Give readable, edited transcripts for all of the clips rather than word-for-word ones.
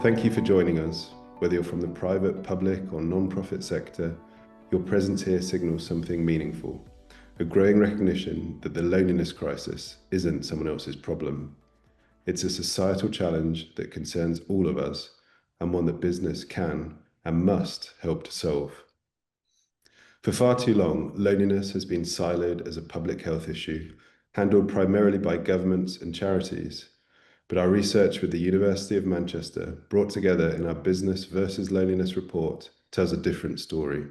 Thank you for joining us. Whether you're from the private, public, or non-profit sector, your presence here signals something meaningful. A growing recognition that the loneliness crisis isn't someone else's problem. It's a societal challenge that concerns all of us, and one that business can and must help to solve. For far too long, loneliness has been siloed as a public health issue, handled primarily by governments and charities. But our research with the University of Manchester, brought together in our Business versus Loneliness report, tells a different story.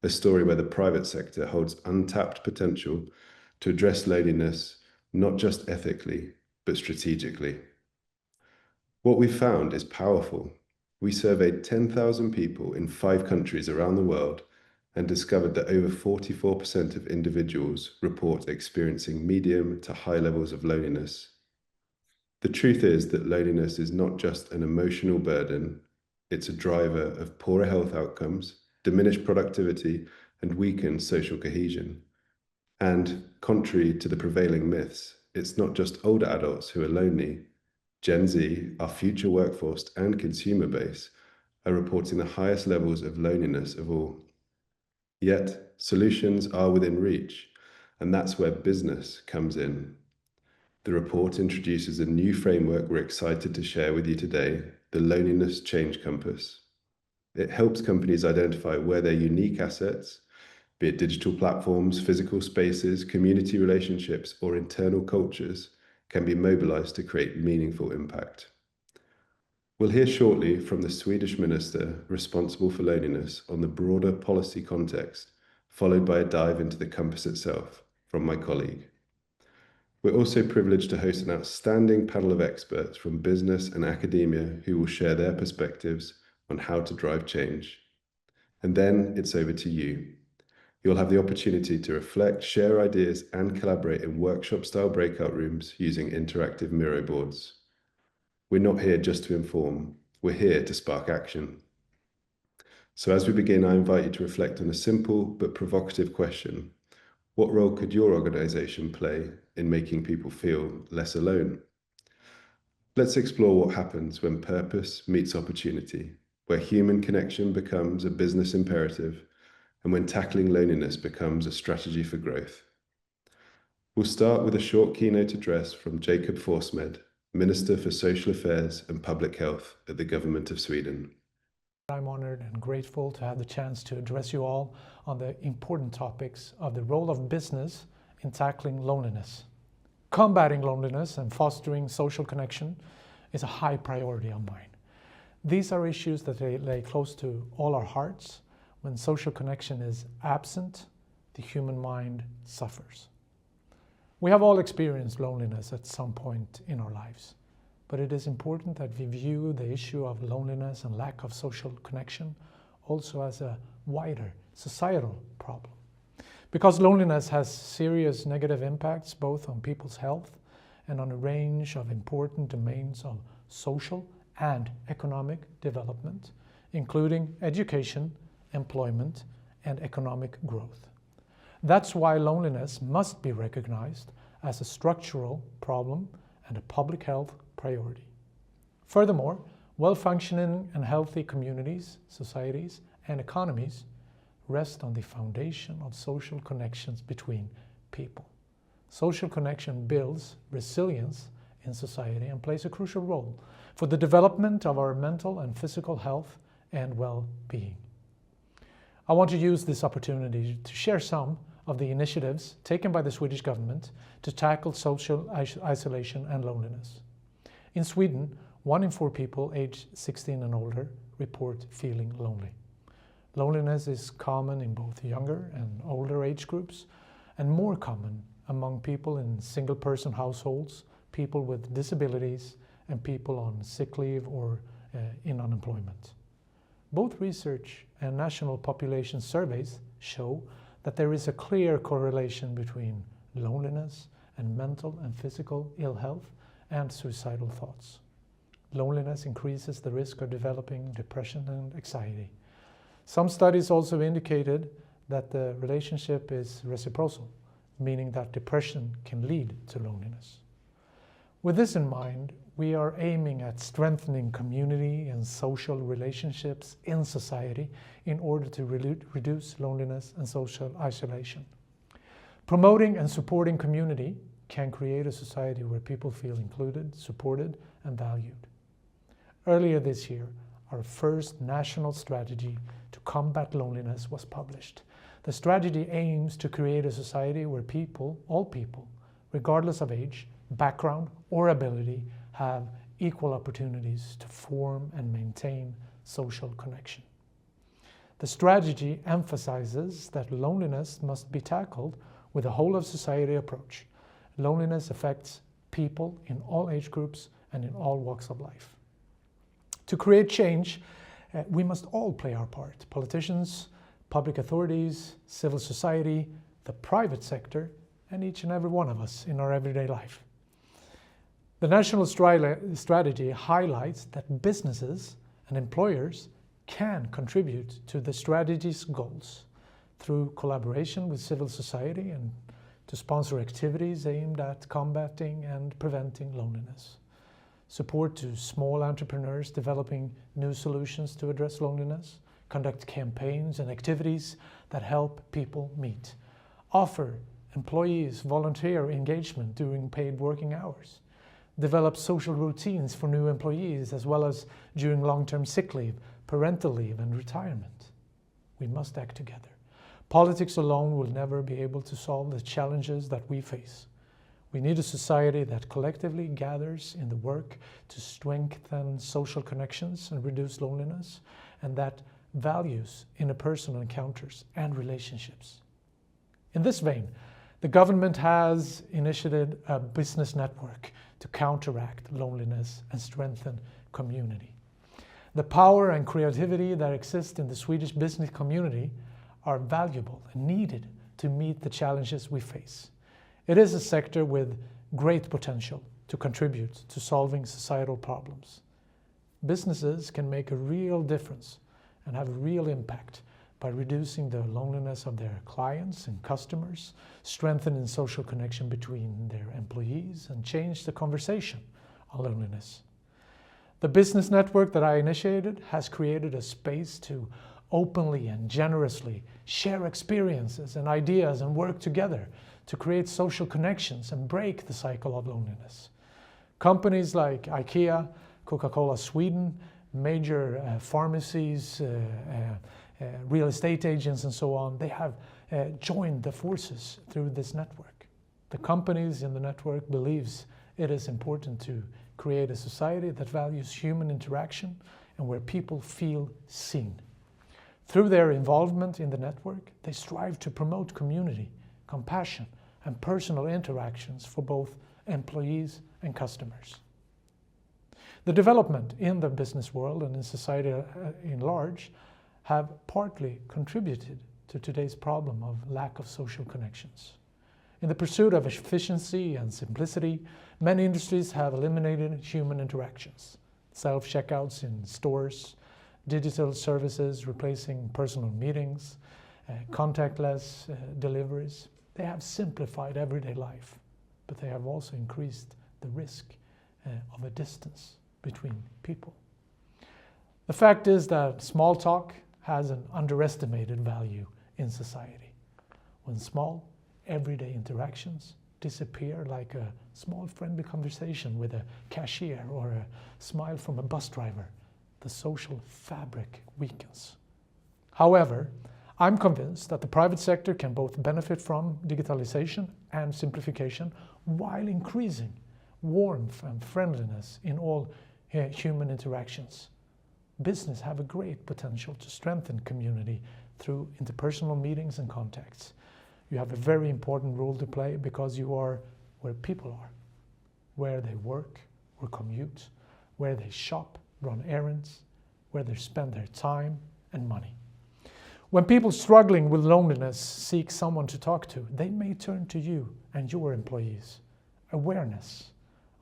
A story where the private sector holds untapped potential to address loneliness, not just ethically, but strategically. What we found is powerful. We surveyed 10,000 people in 5 countries around the world and discovered that over 44% of individuals report experiencing medium to high levels of loneliness. The truth is that loneliness is not just an emotional burden, it's a driver of poorer health outcomes, diminished productivity, and weakened social cohesion. And, contrary to the prevailing myths, it's not just older adults who are lonely. Gen Z, our future workforce and consumer base, are reporting the highest levels of loneliness of all. Yet, solutions are within reach, and that's where business comes in. The report introduces a new framework we're excited to share with you today, the Loneliness Change Compass. It helps companies identify where their unique assets, be it digital platforms, physical spaces, community relationships, or internal cultures, can be mobilized to create meaningful impact. We'll hear shortly from the Swedish minister responsible for loneliness on the broader policy context, followed by a dive into the compass itself from my colleague. We're also privileged to host an outstanding panel of experts from business and academia who will share their perspectives on how to drive change. And then it's over to you. You'll have the opportunity to reflect, share ideas, and collaborate in workshop-style breakout rooms using interactive Miro boards. We're not here just to inform, we're here to spark action. So as we begin, I invite you to reflect on a simple but provocative question. What role could your organization play in making people feel less alone? Let's explore what happens when purpose meets opportunity, where human connection becomes a business imperative, and when tackling loneliness becomes a strategy for growth. We'll start with a short keynote address from Jacob Forssmed, Minister for Social Affairs and Public Health at the Government of Sweden. I'm honored and grateful to have the chance to address you all on the important topics of the role of business in tackling loneliness. Combating loneliness and fostering social connection is a high priority of mine. These are issues that lay close to all our hearts. When social connection is absent, the human mind suffers. We have all experienced loneliness at some point in our lives, but it is important that we view the issue of loneliness and lack of social connection also as a wider societal problem. Because loneliness has serious negative impacts both on people's health and on a range of important domains of social and economic development, including education, employment, and economic growth. That's why loneliness must be recognized as a structural problem and a public health priority. Furthermore, well-functioning and healthy communities, societies, and economies rest on the foundation of social connections between people. Social connection builds resilience in society and plays a crucial role for the development of our mental and physical health and well-being. I want to use this opportunity to share some of the initiatives taken by the Swedish government to tackle social isolation and loneliness. In Sweden, 1 in 4 people aged 16 and older report feeling lonely. Loneliness is common in both younger and older age groups, and more common among people in single-person households, people with disabilities, and people on sick leave or in unemployment. Both research and national population surveys show that there is a clear correlation between loneliness and mental and physical ill health and suicidal thoughts. Loneliness increases the risk of developing depression and anxiety. Some studies also indicated that the relationship is reciprocal, meaning that depression can lead to loneliness. With this in mind, we are aiming at strengthening community and social relationships in society in order to reduce loneliness and social isolation. Promoting and supporting community can create a society where people feel included, supported, and valued. Earlier this year, our first national strategy to combat loneliness was published. The strategy aims to create a society where people, all people, regardless of age, background, or ability, have equal opportunities to form and maintain social connection. The strategy emphasizes that loneliness must be tackled with a whole of society approach. Loneliness affects people in all age groups and in all walks of life. To create change, we must all play our part. Politicians, public authorities, civil society, the private sector, and each and every one of us in our everyday life. The national strategy highlights that businesses and employers can contribute to the strategy's goals through collaboration with civil society and to sponsor activities aimed at combating and preventing loneliness. Support to small entrepreneurs developing new solutions to address loneliness, conduct campaigns and activities that help people meet, offer employees volunteer engagement during paid working hours, develop social routines for new employees as well as during long-term sick leave, parental leave, and retirement. We must act together. Politics alone will never be able to solve the challenges that we face. We need a society that collectively gathers in the work to strengthen social connections and reduce loneliness, and that values interpersonal encounters and relationships. In this vein, the government has initiated a business network to counteract loneliness and strengthen community. The power and creativity that exist in the Swedish business community are valuable and needed to meet the challenges we face. It is a sector with great potential to contribute to solving societal problems. Businesses can make a real difference and have a real impact by reducing the loneliness of their clients and customers, strengthening social connection between their employees, and change the conversation on loneliness. The business network that I initiated has created a space to openly and generously share experiences and ideas and work together to create social connections and break the cycle of loneliness. Companies like IKEA, Coca-Cola Sweden, major pharmacies, real estate agents and so on, they have joined the forces through this network. The companies in the network believes it is important to create a society that values human interaction and where people feel seen. Through their involvement in the network, they strive to promote community, compassion, and personal interactions for both employees and customers. The development in the business world and in society in large have partly contributed to today's problem of lack of social connections. In the pursuit of efficiency and simplicity, many industries have eliminated human interactions. Self-checkouts in stores, digital services replacing personal meetings, contactless deliveries. They have simplified everyday life, but they have also increased the risk of a distance between people. The fact is that small talk has an underestimated value in society. When small, everyday interactions disappear like a small friendly conversation with a cashier or a smile from a bus driver, the social fabric weakens. However, I'm convinced that the private sector can both benefit from digitalization and simplification while increasing warmth and friendliness in all human interactions. Business have a great potential to strengthen community through interpersonal meetings and contacts. You have a very important role to play because you are where people are, where they work or commute, where they shop, run errands, where they spend their time and money. When people struggling with loneliness seek someone to talk to, they may turn to you and your employees. Awareness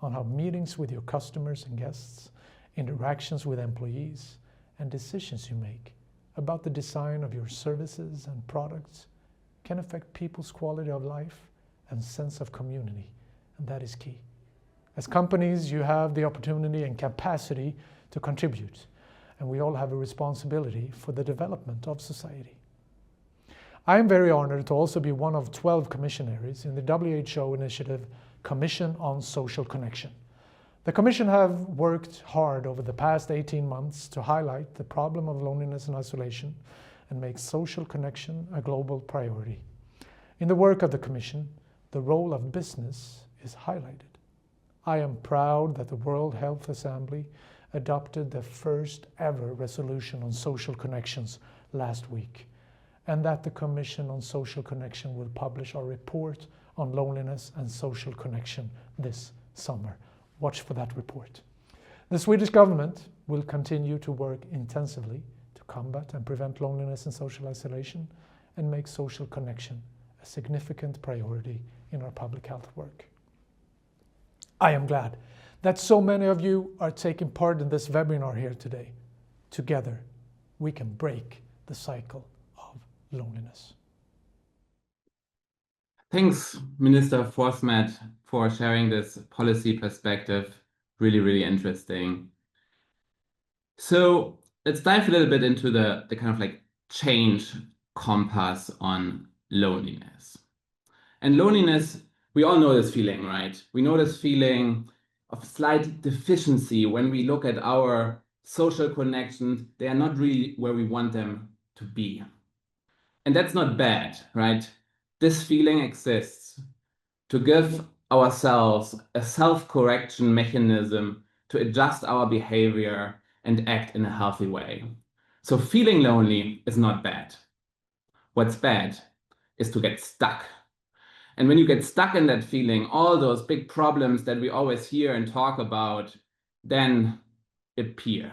on how meetings with your customers and guests, interactions with employees, and decisions you make about the design of your services and products can affect people's quality of life and sense of community, and that is key. As companies, you have the opportunity and capacity to contribute, and we all have a responsibility for the development of society. I am very honored to also be one of 12 commissionaries in the WHO initiative Commission on Social Connection. The Commission have worked hard over the past 18 months to highlight the problem of loneliness and isolation and make social connection a global priority. In the work of the Commission, the role of business is highlighted. I am proud that the World Health Assembly adopted the first ever resolution on social connections last week, and that the Commission on Social Connection will publish a report on loneliness and social connection this summer. Watch for that report. The Swedish government will continue to work intensively to combat and prevent loneliness and social isolation and make social connection a significant priority in our public health work. I am glad that so many of you are taking part in this webinar here today. Together, we can break the cycle of loneliness. Thanks, Minister Forsmed, for sharing this policy perspective. Really, really interesting. So let's dive a little bit into the kind of like change compass on loneliness. And loneliness, we all know this feeling, right? We know this feeling of slight deficiency when we look at our social connections. They are not really where we want them to be. And that's not bad, right? This feeling exists to give ourselves a self-correction mechanism to adjust our behavior and act in a healthy way. So feeling lonely is not bad. What's bad is to get stuck. And when you get stuck in that feeling, all those big problems that we always hear and talk about then appear.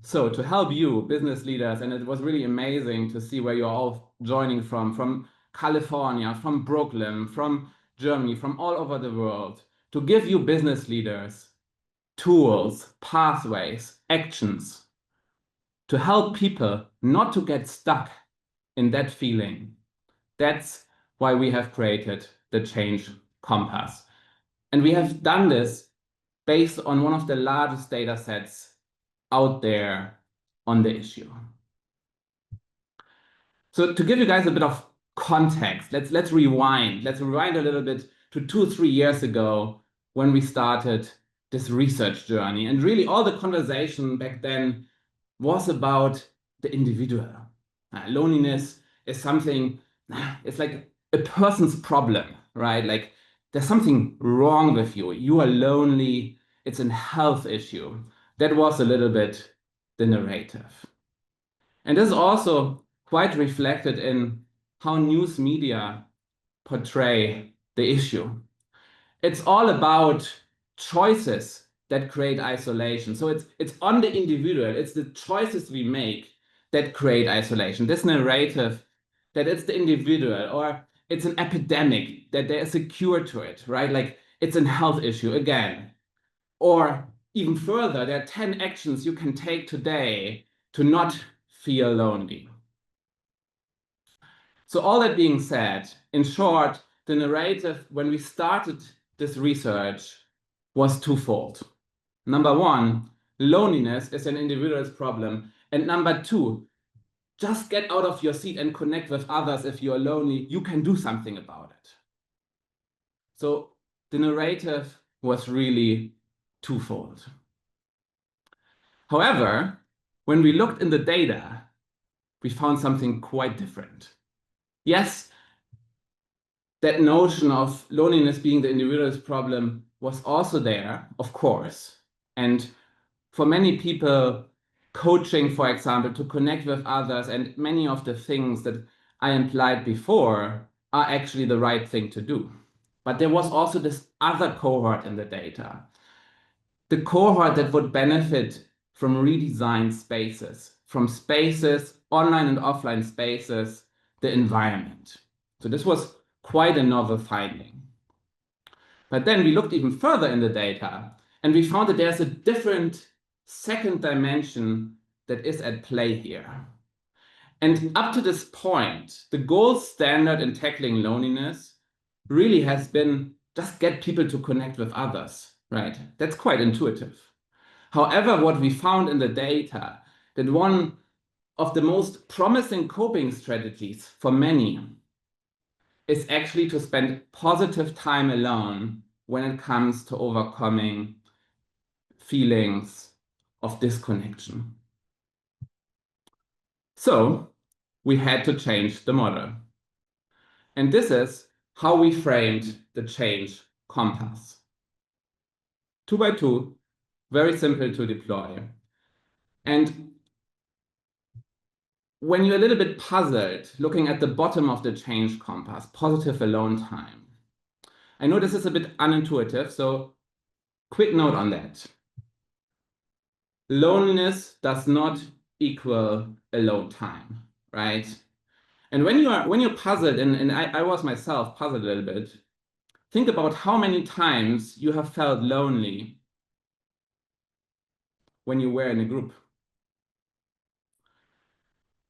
So to help you, business leaders, and it was really amazing to see where you're all joining from California, from Brooklyn, from Germany, from all over the world, to give you business leaders tools, pathways, actions to help people not to get stuck in that feeling. That's why we have created the Change Compass. And we have done this based on one of the largest data sets out there on the issue. So to give you guys a bit of context, let's rewind. Let's rewind a little bit to 2-3 years ago when we started this research journey. And really all the conversation back then was about the individual. Loneliness is something, it's like a person's problem, right? Like there's something wrong with you. You are lonely. It's a health issue. That was a little bit the narrative. And this is also quite reflected in how news media portray the issue. It's all about choices that create isolation. So it's on the individual. It's the choices we make that create isolation. This narrative that it's the individual or it's an epidemic, that there is a cure to it, right? Like it's a health issue again. Or even further, there are 10 actions you can take today to not feel lonely. So all that being said, in short, the narrative when we started this research was twofold. Number one, loneliness is an individual's problem. And number two, just get out of your seat and connect with others. If you're lonely, you can do something about it. So the narrative was really twofold. However, when we looked in the data, we found something quite different. Yes, that notion of loneliness being the individual's problem was also there, of course. And for many people, coaching, for example, to connect with others and many of the things that I implied before are actually the right thing to do. But there was also this other cohort in the data, the cohort that would benefit from redesigned spaces, from spaces, online and offline spaces, the environment. So this was quite a novel finding. But then we looked even further in the data and we found that there's a different second dimension that is at play here. And up to this point, the gold standard in tackling loneliness really has been just get people to connect with others, right? That's quite intuitive. However, what we found in the data, that one of the most promising coping strategies for many is actually to spend positive time alone when it comes to overcoming feelings of disconnection. So we had to change the model. And this is how we framed the change compass. 2 by 2, very simple to deploy. And when you're a little bit puzzled, looking at the bottom of the change compass, positive alone time, I know this is a bit unintuitive, so quick note on that. Loneliness does not equal alone time, right? And when you're puzzled, and I was myself puzzled a little bit, think about how many times you have felt lonely when you were in a group.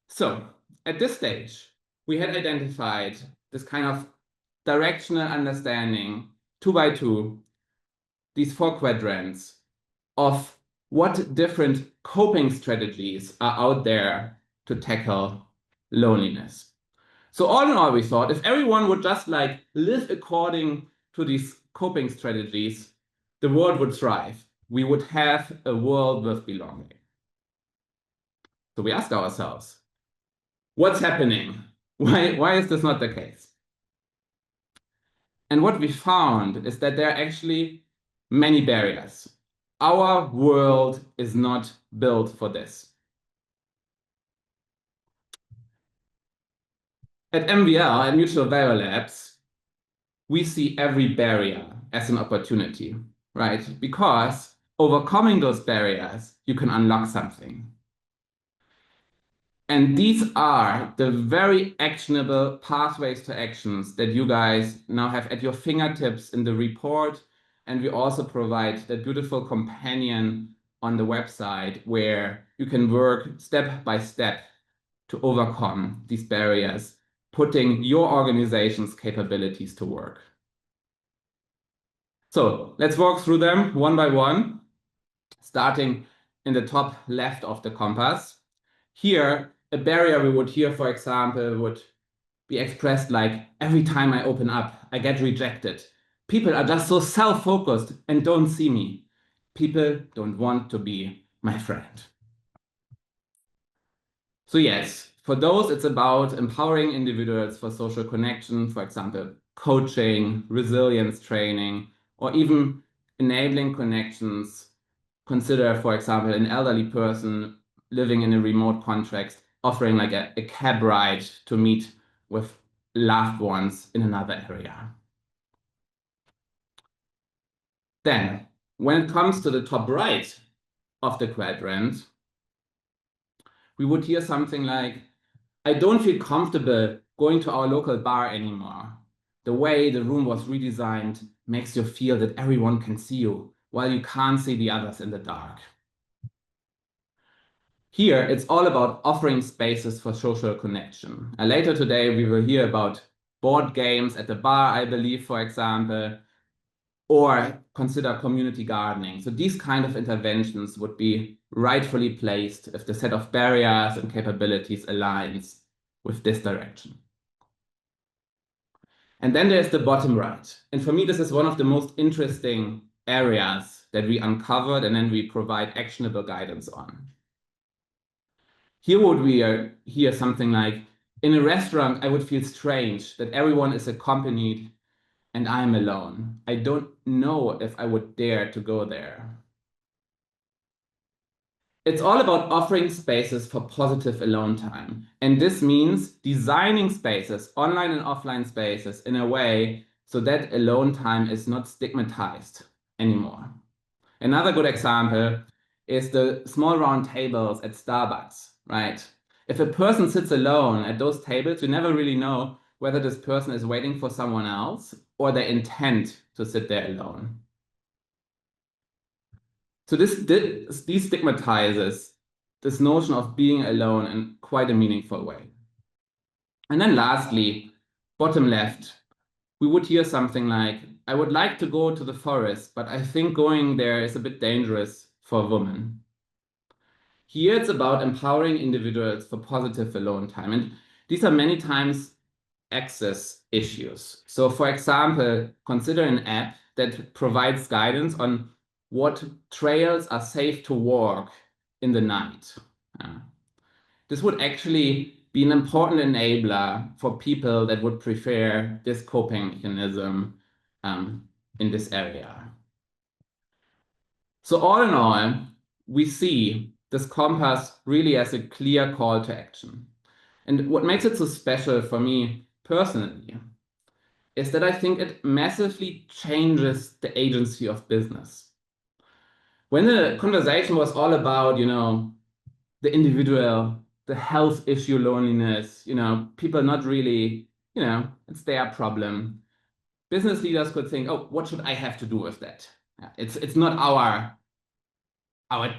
So at this stage, we had identified this kind of directional understanding, 2 by 2, these 4 quadrants of what different coping strategies are out there to tackle loneliness. So all in all, we thought if everyone would just like live according to these coping strategies, the world would thrive. We would have a world with belonging. So we asked ourselves, what's happening? Why is this not the case? And what we found is that there are actually many barriers. Our world is not built for this. At MVL, at Mutual Value Labs, we see every barrier as an opportunity, right? Because overcoming those barriers, you can unlock something. And these are the very actionable pathways to actions that you guys now have at your fingertips in the report. And we also provide that beautiful companion on the website where you can work step by step to overcome these barriers, putting your organization's capabilities to work. So let's walk through them one by one, starting in the top left of the compass. Here, a barrier we would hear, for example, would be expressed like, every time I open up, I get rejected. People are just so self-focused and don't see me. People don't want to be my friend. So yes, for those, it's about empowering individuals for social connection, for example, coaching, resilience training, or even enabling connections. Consider, for example, an elderly person living in a remote context, offering like a cab ride to meet with loved ones in another area. Then, when it comes to the top right of the quadrant, we would hear something like, I don't feel comfortable going to our local bar anymore. The way the room was redesigned makes you feel that everyone can see you, while you can't see the others in the dark. Here, it's all about offering spaces for social connection. And later today, we will hear about board games at the bar, I believe, for example, or consider community gardening. So these kind of interventions would be rightfully placed if the set of barriers and capabilities aligns with this direction. And then there's the bottom right. And for me, this is one of the most interesting areas that we uncovered and then we provide actionable guidance on. Here would we hear something like, in a restaurant, I would feel strange that everyone is accompanied and I'm alone. I don't know if I would dare to go there. It's all about offering spaces for positive alone time. And this means designing spaces, online and offline spaces, in a way so that alone time is not stigmatized anymore. Another good example is the small round tables at Starbucks, right? If a person sits alone at those tables, you never really know whether this person is waiting for someone else or they intend to sit there alone. So this destigmatizes this notion of being alone in quite a meaningful way. And then lastly, bottom left, we would hear something like, I would like to go to the forest, but I think going there is a bit dangerous for a woman. Here it's about empowering individuals for positive alone time. And these are many times access issues. So for example, consider an app that provides guidance on what trails are safe to walk in the night. This would actually be an important enabler for people that would prefer this coping mechanism in this area. So all in all, we see this compass really as a clear call to action. And what makes it so special for me personally is that I think it massively changes the agency of business. When the conversation was all about, the individual, the health issue, loneliness, people not really, it's their problem. Business leaders could think, oh, what should I have to do with that? It's not our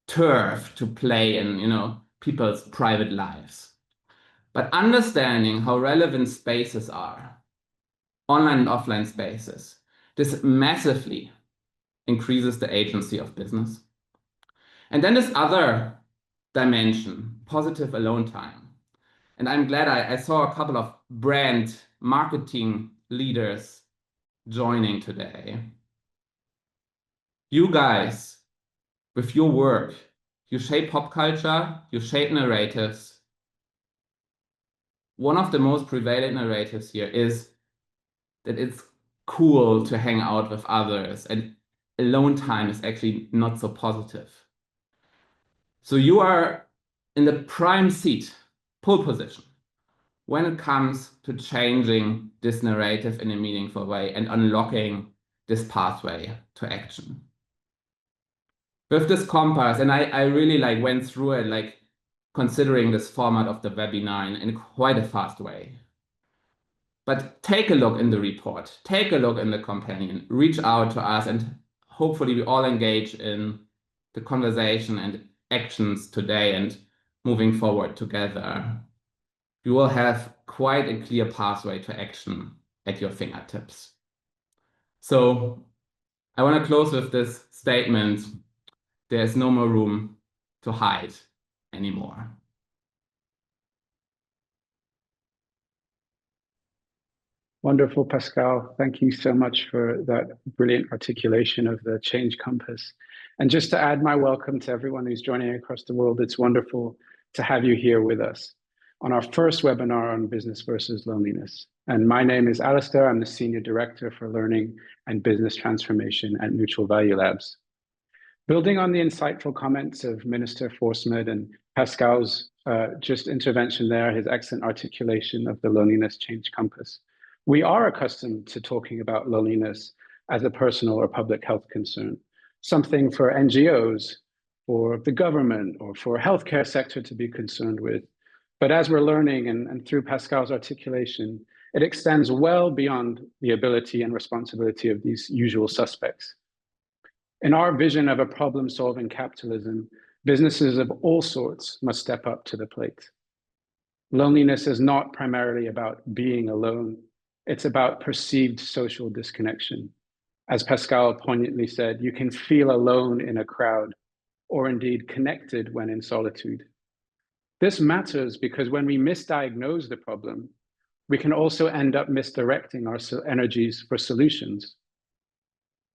turf to play in, people's private lives. But understanding how relevant spaces are, online and offline spaces, this massively increases the agency of business. And then this other dimension, positive alone time. And I'm glad I saw a couple of brand marketing leaders joining today. You guys, with your work, you shape pop culture, you shape narratives. One of the most prevalent narratives here is that it's cool to hang out with others, and alone time is actually not so positive. So you are in the prime seat, pole position, when it comes to changing this narrative in a meaningful way and unlocking this pathway to action. With this compass, and I really went through it, considering this format of the webinar in quite a fast way. But take a look in the report, take a look in the companion, reach out to us, and hopefully we all engage in the conversation and actions today and moving forward together. You will have quite a clear pathway to action at your fingertips. So I want to close with this statement. There's no more room to hide anymore. Wonderful, Pascal. Thank you so much for that brilliant articulation of the Change Compass. And just to add my welcome to everyone who's joining across the world, it's wonderful to have you here with us on our first webinar on business versus loneliness. And my name is Alistair. I'm the Senior Director for Learning and Business Transformation at Mutual Value Labs. Building on the insightful comments of Minister Forsmed and Pascal's just intervention there, his excellent articulation of the loneliness change compass, we are accustomed to talking about loneliness as a personal or public health concern, something for NGOs, for the government, or for healthcare sector to be concerned with. But as we're learning and through Pascal's articulation, it extends well beyond the ability and responsibility of these usual suspects. In our vision of a problem-solving capitalism, businesses of all sorts must step up to the plate. Loneliness is not primarily about being alone. It's about perceived social disconnection. As Pascal poignantly said, you can feel alone in a crowd, or indeed connected when in solitude. This matters because when we misdiagnose the problem, we can also end up misdirecting our energies for solutions.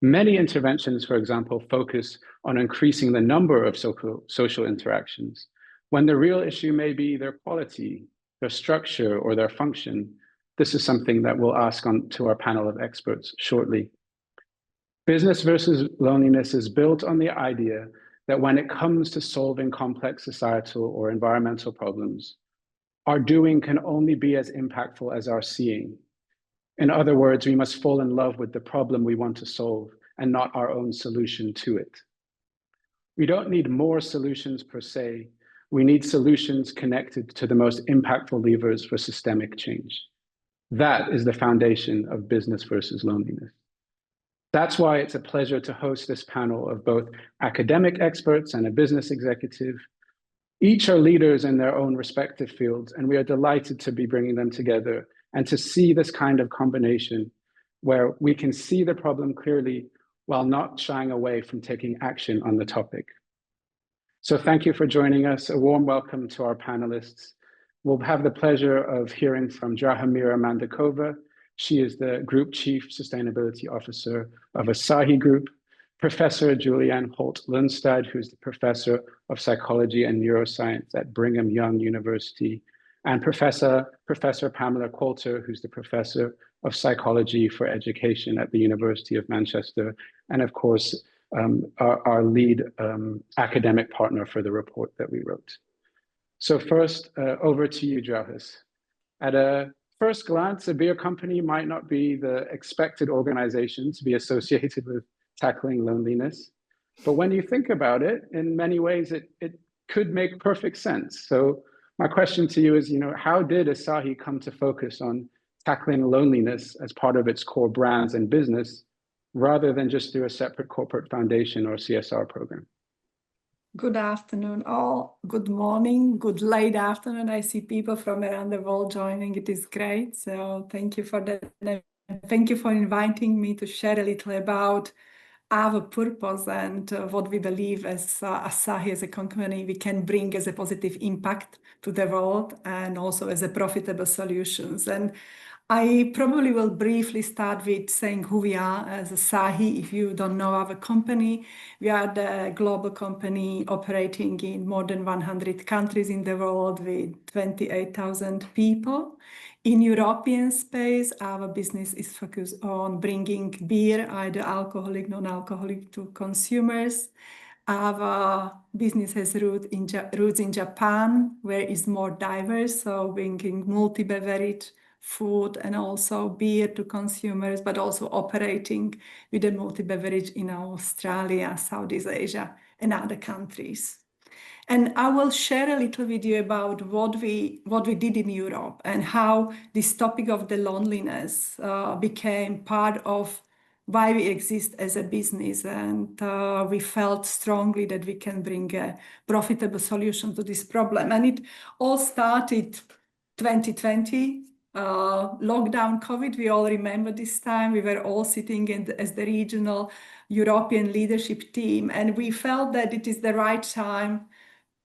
Many interventions, for example, focus on increasing the number of social interactions, when the real issue may be their quality, their structure, or their function. This is something that we'll ask to our panel of experts shortly. Business versus loneliness is built on the idea that when it comes to solving complex societal or environmental problems, our doing can only be as impactful as our seeing. In other words, we must fall in love with the problem we want to solve and not our own solution to it. We don't need more solutions per se. We need solutions connected to the most impactful levers for systemic change. That is the foundation of business versus loneliness. That's why it's a pleasure to host this panel of both academic experts and a business executive. Each are leaders in their own respective fields, and we are delighted to be bringing them together and to see this kind of combination where we can see the problem clearly while not shying away from taking action on the topic. So thank you for joining us. A warm welcome to our panelists. We'll have the pleasure of hearing from Drahomira Mandakova. She is the Group Chief Sustainability Officer of Asahi Group, Professor Julianne Holt-Lundstad, who's the Professor of Psychology and Neuroscience at Brigham Young University, and Professor Pamela Coulter, who's the Professor of Psychology for Education at the University of Manchester, and of course, our lead academic partner for the report that we wrote. So first, over to you, Drahus. At a first glance, a beer company might not be the expected organization to be associated with tackling loneliness. But when you think about it, in many ways, it could make perfect sense. So my question to you is, how did Asahi come to focus on tackling loneliness as part of its core brands and business, rather than just through a separate corporate foundation or CSR program? Good afternoon, all. Good morning, good late afternoon. I see people from around the world joining. It is great. So thank you for that. Thank you for inviting me to share a little about our purpose and what we believe as Asahi, as a company, we can bring as a positive impact to the world and also as a profitable solutions. And I probably will briefly start with saying who we are as Asahi. If you don't know our company, we are the global company operating in more than 100 countries in the world with 28,000 people. In European space, our business is focused on bringing beer, either alcoholic, non-alcoholic, to consumers. Our business has roots in Japan, where it's more diverse, so bringing multi-beverage food and also beer to consumers, but also operating with a multi-beverage in Australia, Southeast Asia, and other countries. And I will share a little with you about what we did in Europe and how this topic of the loneliness became part of why we exist as a business. And we felt strongly that we can bring a profitable solution to this problem. And it all started 2020. Lockdown, COVID, we all remember this time. We were all sitting as the regional European leadership team, and we felt that it is the right time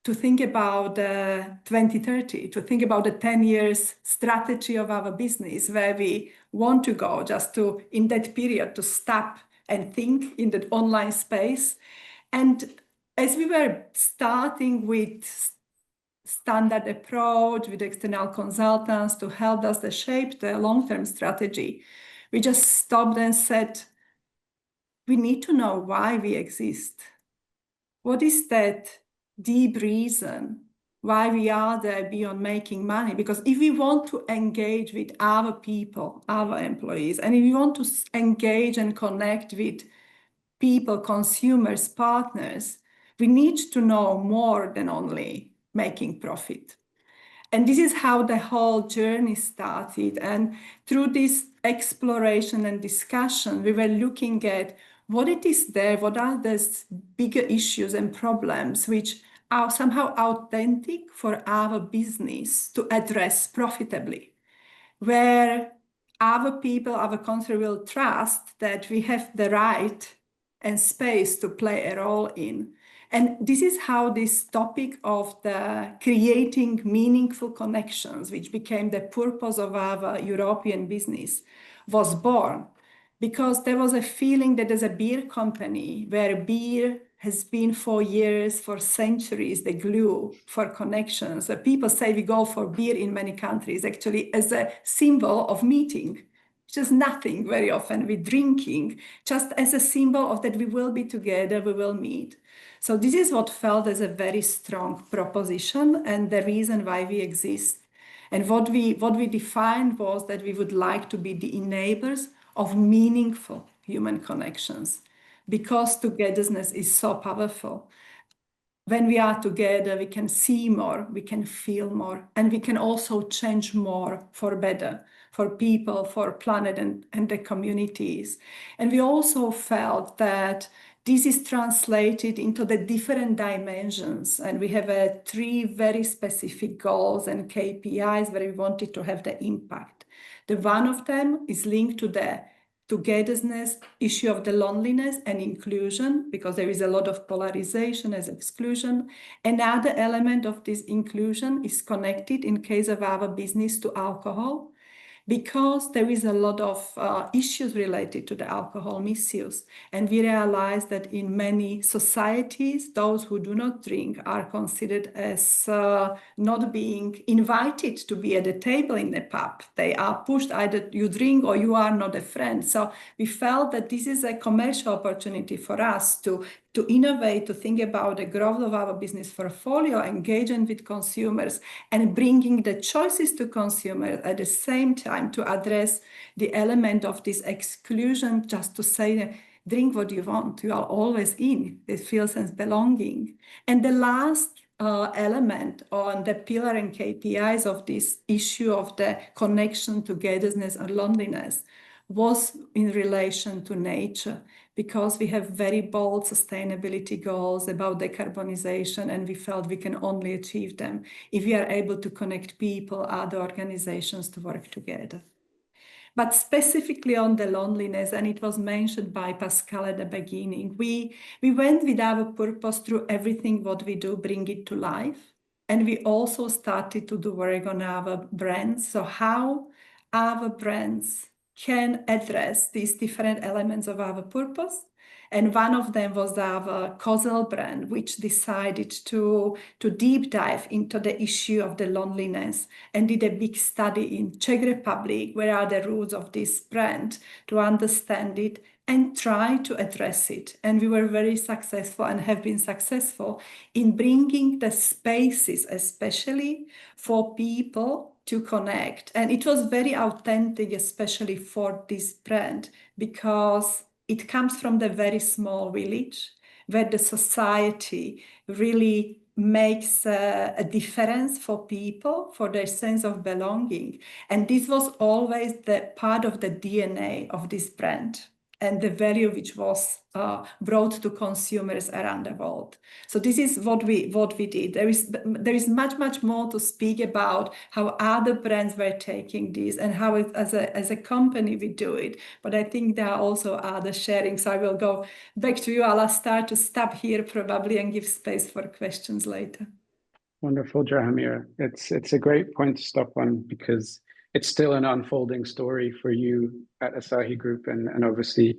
to think about 2030, to think about the 10 years strategy of our business, where we want to go, just to, in that period, to stop and think in that online space. And as we were starting with standard approach with external consultants to help us to shape the long-term strategy, we just stopped and said, we need to know why we exist. What is that deep reason why we are there beyond making money? Because if we want to engage with our people, our employees, and if we want to engage and connect with people, consumers, partners, we need to know more than only making profit. And this is how the whole journey started. And through this exploration and discussion, we were looking at what it is there, what are the bigger issues and problems which are somehow authentic for our business to address profitably, where our people, our country will trust that we have the right and space to play a role in. And this is how this topic of the creating meaningful connections, which became the purpose of our European business, was born. Because there was a feeling that as a beer company, where beer has been for years, for centuries, the glue for connections. So people say we go for beer in many countries, actually as a symbol of meeting. Just nothing very often with drinking, just as a symbol of that we will be together, we will meet. So this is what felt as a very strong proposition and the reason why we exist. And what we defined was that we would like to be the enablers of meaningful human connections, because togetherness is so powerful. When we are together, we can see more, we can feel more, and we can also change more for better, for people, for planet and the communities. And we also felt that this is translated into the different dimensions. And we have 3 very specific goals and KPIs where we wanted to have the impact. The one of them is linked to the togetherness issue of the loneliness and inclusion, because there is a lot of polarization as exclusion. Another element of this inclusion is connected in case of our business to alcohol, because there is a lot of issues related to the alcohol misuse. And we realize that in many societies, those who do not drink are considered as not being invited to be at the table in the pub. They are pushed, either you drink or you are not a friend. So we felt that this is a commercial opportunity for us to innovate, to think about the growth of our business portfolio, engaging with consumers, and bringing the choices to consumers at the same time to address the element of this exclusion, just to say, drink what you want, you are always in, it feels as belonging. And the last element on the pillar and KPIs of this issue of the connection, togetherness, and loneliness was in relation to nature, because we have very bold sustainability goals about decarbonization, and we felt we can only achieve them if we are able to connect people, other organizations to work together. But specifically on the loneliness, and it was mentioned by Pascal at the beginning, we went with our purpose through everything what we do, bring it to life. And we also started to do work on our brands. So how our brands can address these different elements of our purpose. And one of them was our Kozel brand, which decided to deep dive into the issue of the loneliness and did a big study in Czech Republic, where are the roots of this brand, to understand it and try to address it. And we were very successful and have been successful in bringing the spaces, especially for people to connect. And it was very authentic, especially for this brand, because it comes from the very small village where the society really makes a difference for people, for their sense of belonging. And this was always the part of the DNA of this brand and the value which was brought to consumers around the world. So this is what we did. There is much more to speak about how other brands were taking this and how as a company we do it. But I think there are also other sharing. So I will go back to you. I'll start to stop here probably and give space for questions later. Wonderful, Drahomir. It's a great point to stop on, because it's still an unfolding story for you at Asahi Group, and obviously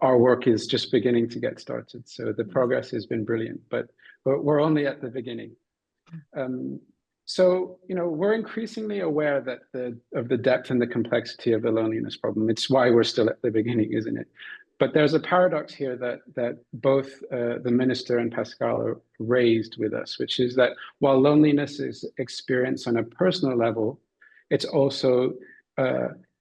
our work is just beginning to get started. So the progress has been brilliant, but we're only at the beginning. So we're increasingly aware that of the depth and the complexity of the loneliness problem. It's why we're still at the beginning, isn't it? But there's a paradox here that both the minister and Pascal raised with us, which is that while loneliness is experienced on a personal level, it's also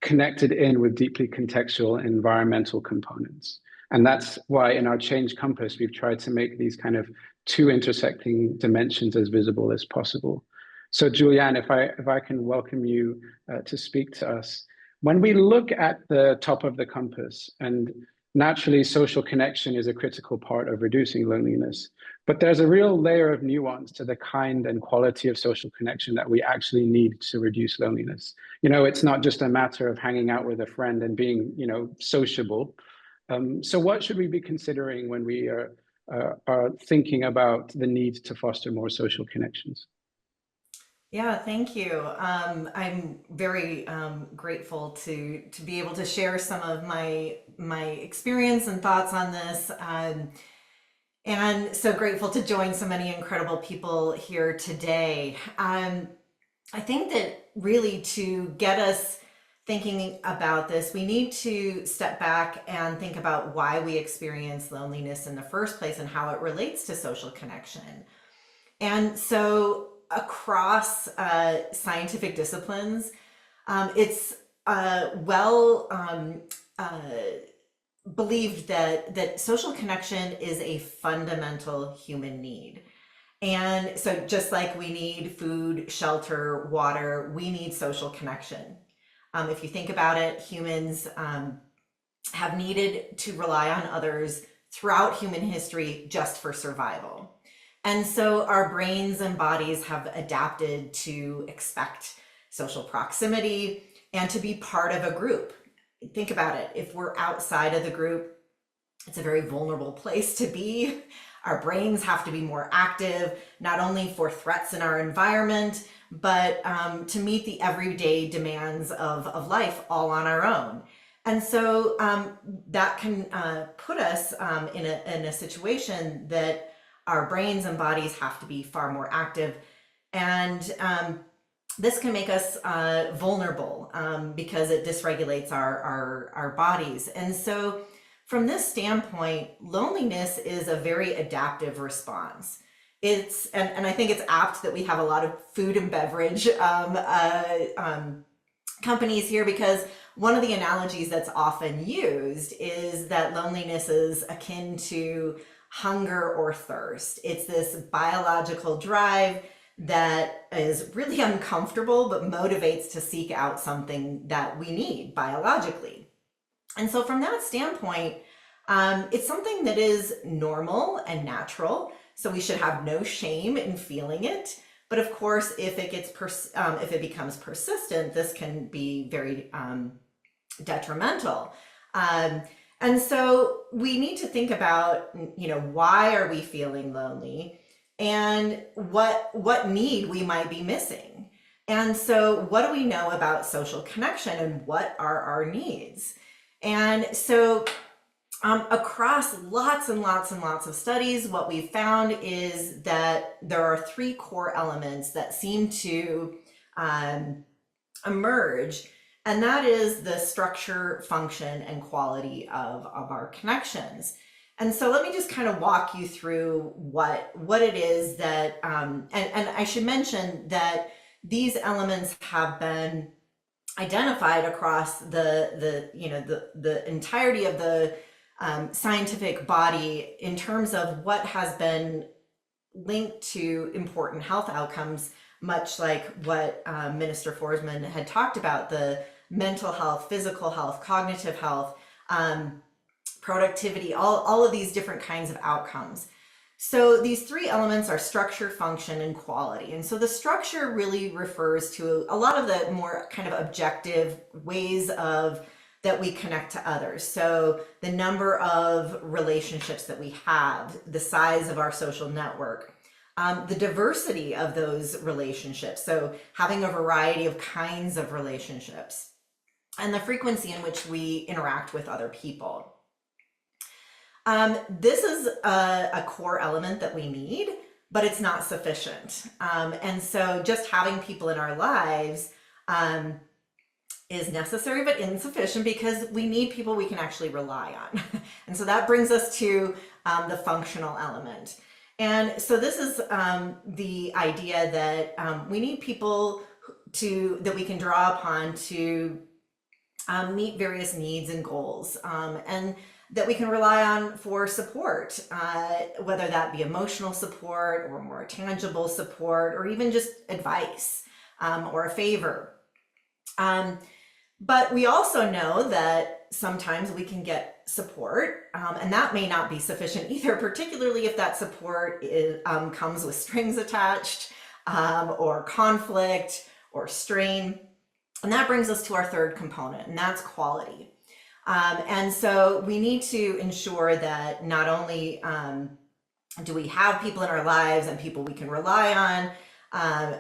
connected in with deeply contextual environmental components. And that's why in our Change Compass, we've tried to make these kind of two intersecting dimensions as visible as possible. So Julianne, if I can welcome you to speak to us. When we look at the top of the compass, and naturally social connection is a critical part of reducing loneliness, but there's a real layer of nuance to the kind and quality of social connection that we actually need to reduce loneliness. It's not just a matter of hanging out with a friend and being, sociable. So what should we be considering when we are thinking about the need to foster more social connections? Yeah, thank you. I'm very grateful to be able to share some of my experience and thoughts on this. And so grateful to join so many incredible people here today. I think that really to get us thinking about this, we need to step back and think about why we experience loneliness in the first place and how it relates to social connection. And so across scientific disciplines, it's believed that social connection is a fundamental human need. And so just like we need food, shelter, water, we need social connection. If you think about it, humans have needed to rely on others throughout human history just for survival. And so our brains and bodies have adapted to expect social proximity, and to be part of a group. Think about it. If we're outside of the group, it's a very vulnerable place to be. Our brains have to be more active, not only for threats in our environment, but to meet the everyday demands of life all on our own. And so that can put us in a situation that our brains and bodies have to be far more active. And this can make us vulnerable because it dysregulates our bodies. And so from this standpoint, loneliness is a very adaptive response. And I think it's apt that we have a lot of food and beverage companies here, because one of the analogies that's often used is that loneliness is akin to hunger or thirst. It's this biological drive that is really uncomfortable, but motivates to seek out something that we need biologically. And so from that standpoint, it's something that is normal and natural. So we should have no shame in feeling it. But of course, if it becomes persistent, this can be very detrimental. And so we need to think about, why are we feeling lonely, and what need we might be missing. And so what do we know about social connection, and what are our needs? And so across lots and lots and lots of studies, what we've found is that there are three core elements that seem to emerge, and that is the structure, function, and quality of our connections. And so let me just kind of walk you through what it is that, and I should mention that these elements have been identified across the entirety of the scientific body in terms of what has been linked to important health outcomes, much like what Minister Forsman had talked about, the mental health, physical health, cognitive health, productivity, all of these different kinds of outcomes. So these three elements are structure, function, and quality. And so the structure really refers to a lot of the more kind of objective ways that we connect to others. So the number of relationships that we have, the size of our social network, the diversity of those relationships. So having a variety of kinds of relationships, and the frequency in which we interact with other people. This is a core element that we need, but it's not sufficient. And so just having people in our lives is necessary, but insufficient, because we need people we can actually rely on. And so that brings us to the functional element. And so this is the idea that we need people that we can draw upon to meet various needs and goals, and that we can rely on for support, whether that be emotional support or more tangible support, or even just advice or a favor. But we also know that sometimes we can get support, and that may not be sufficient either, particularly if that support comes with strings attached, or conflict or strain. And that brings us to our third component, and that's quality. And so we need to ensure that not only do we have people in our lives and people we can rely on,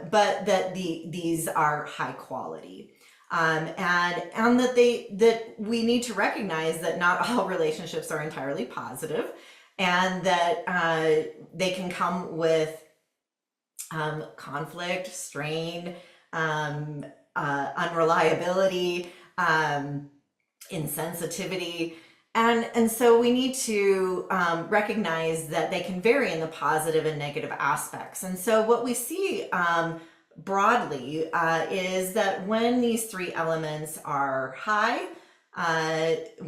but that these are high quality. And that we need to recognize that not all relationships are entirely positive, and that they can come with conflict, strain, unreliability, insensitivity. And so we need to recognize that they can vary in the positive and negative aspects. And so what we see broadly is that when these three elements are high,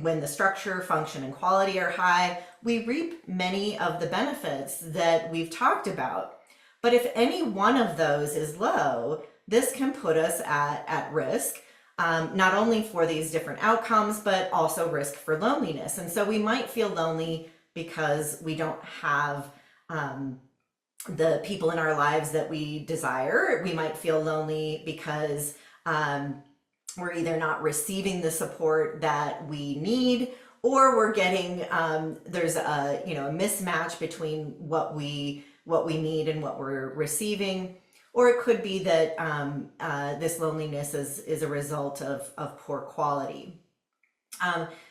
when the structure, function, and quality are high, we reap many of the benefits that we've talked about. But if any one of those is low, this can put us at risk, not only for these different outcomes, but also risk for loneliness. And so we might feel lonely because we don't have the people in our lives that we desire. We might feel lonely because we're either not receiving the support that we need, or we're getting there's a a mismatch between what we need and what we're receiving. Or it could be that this loneliness is a result of poor quality.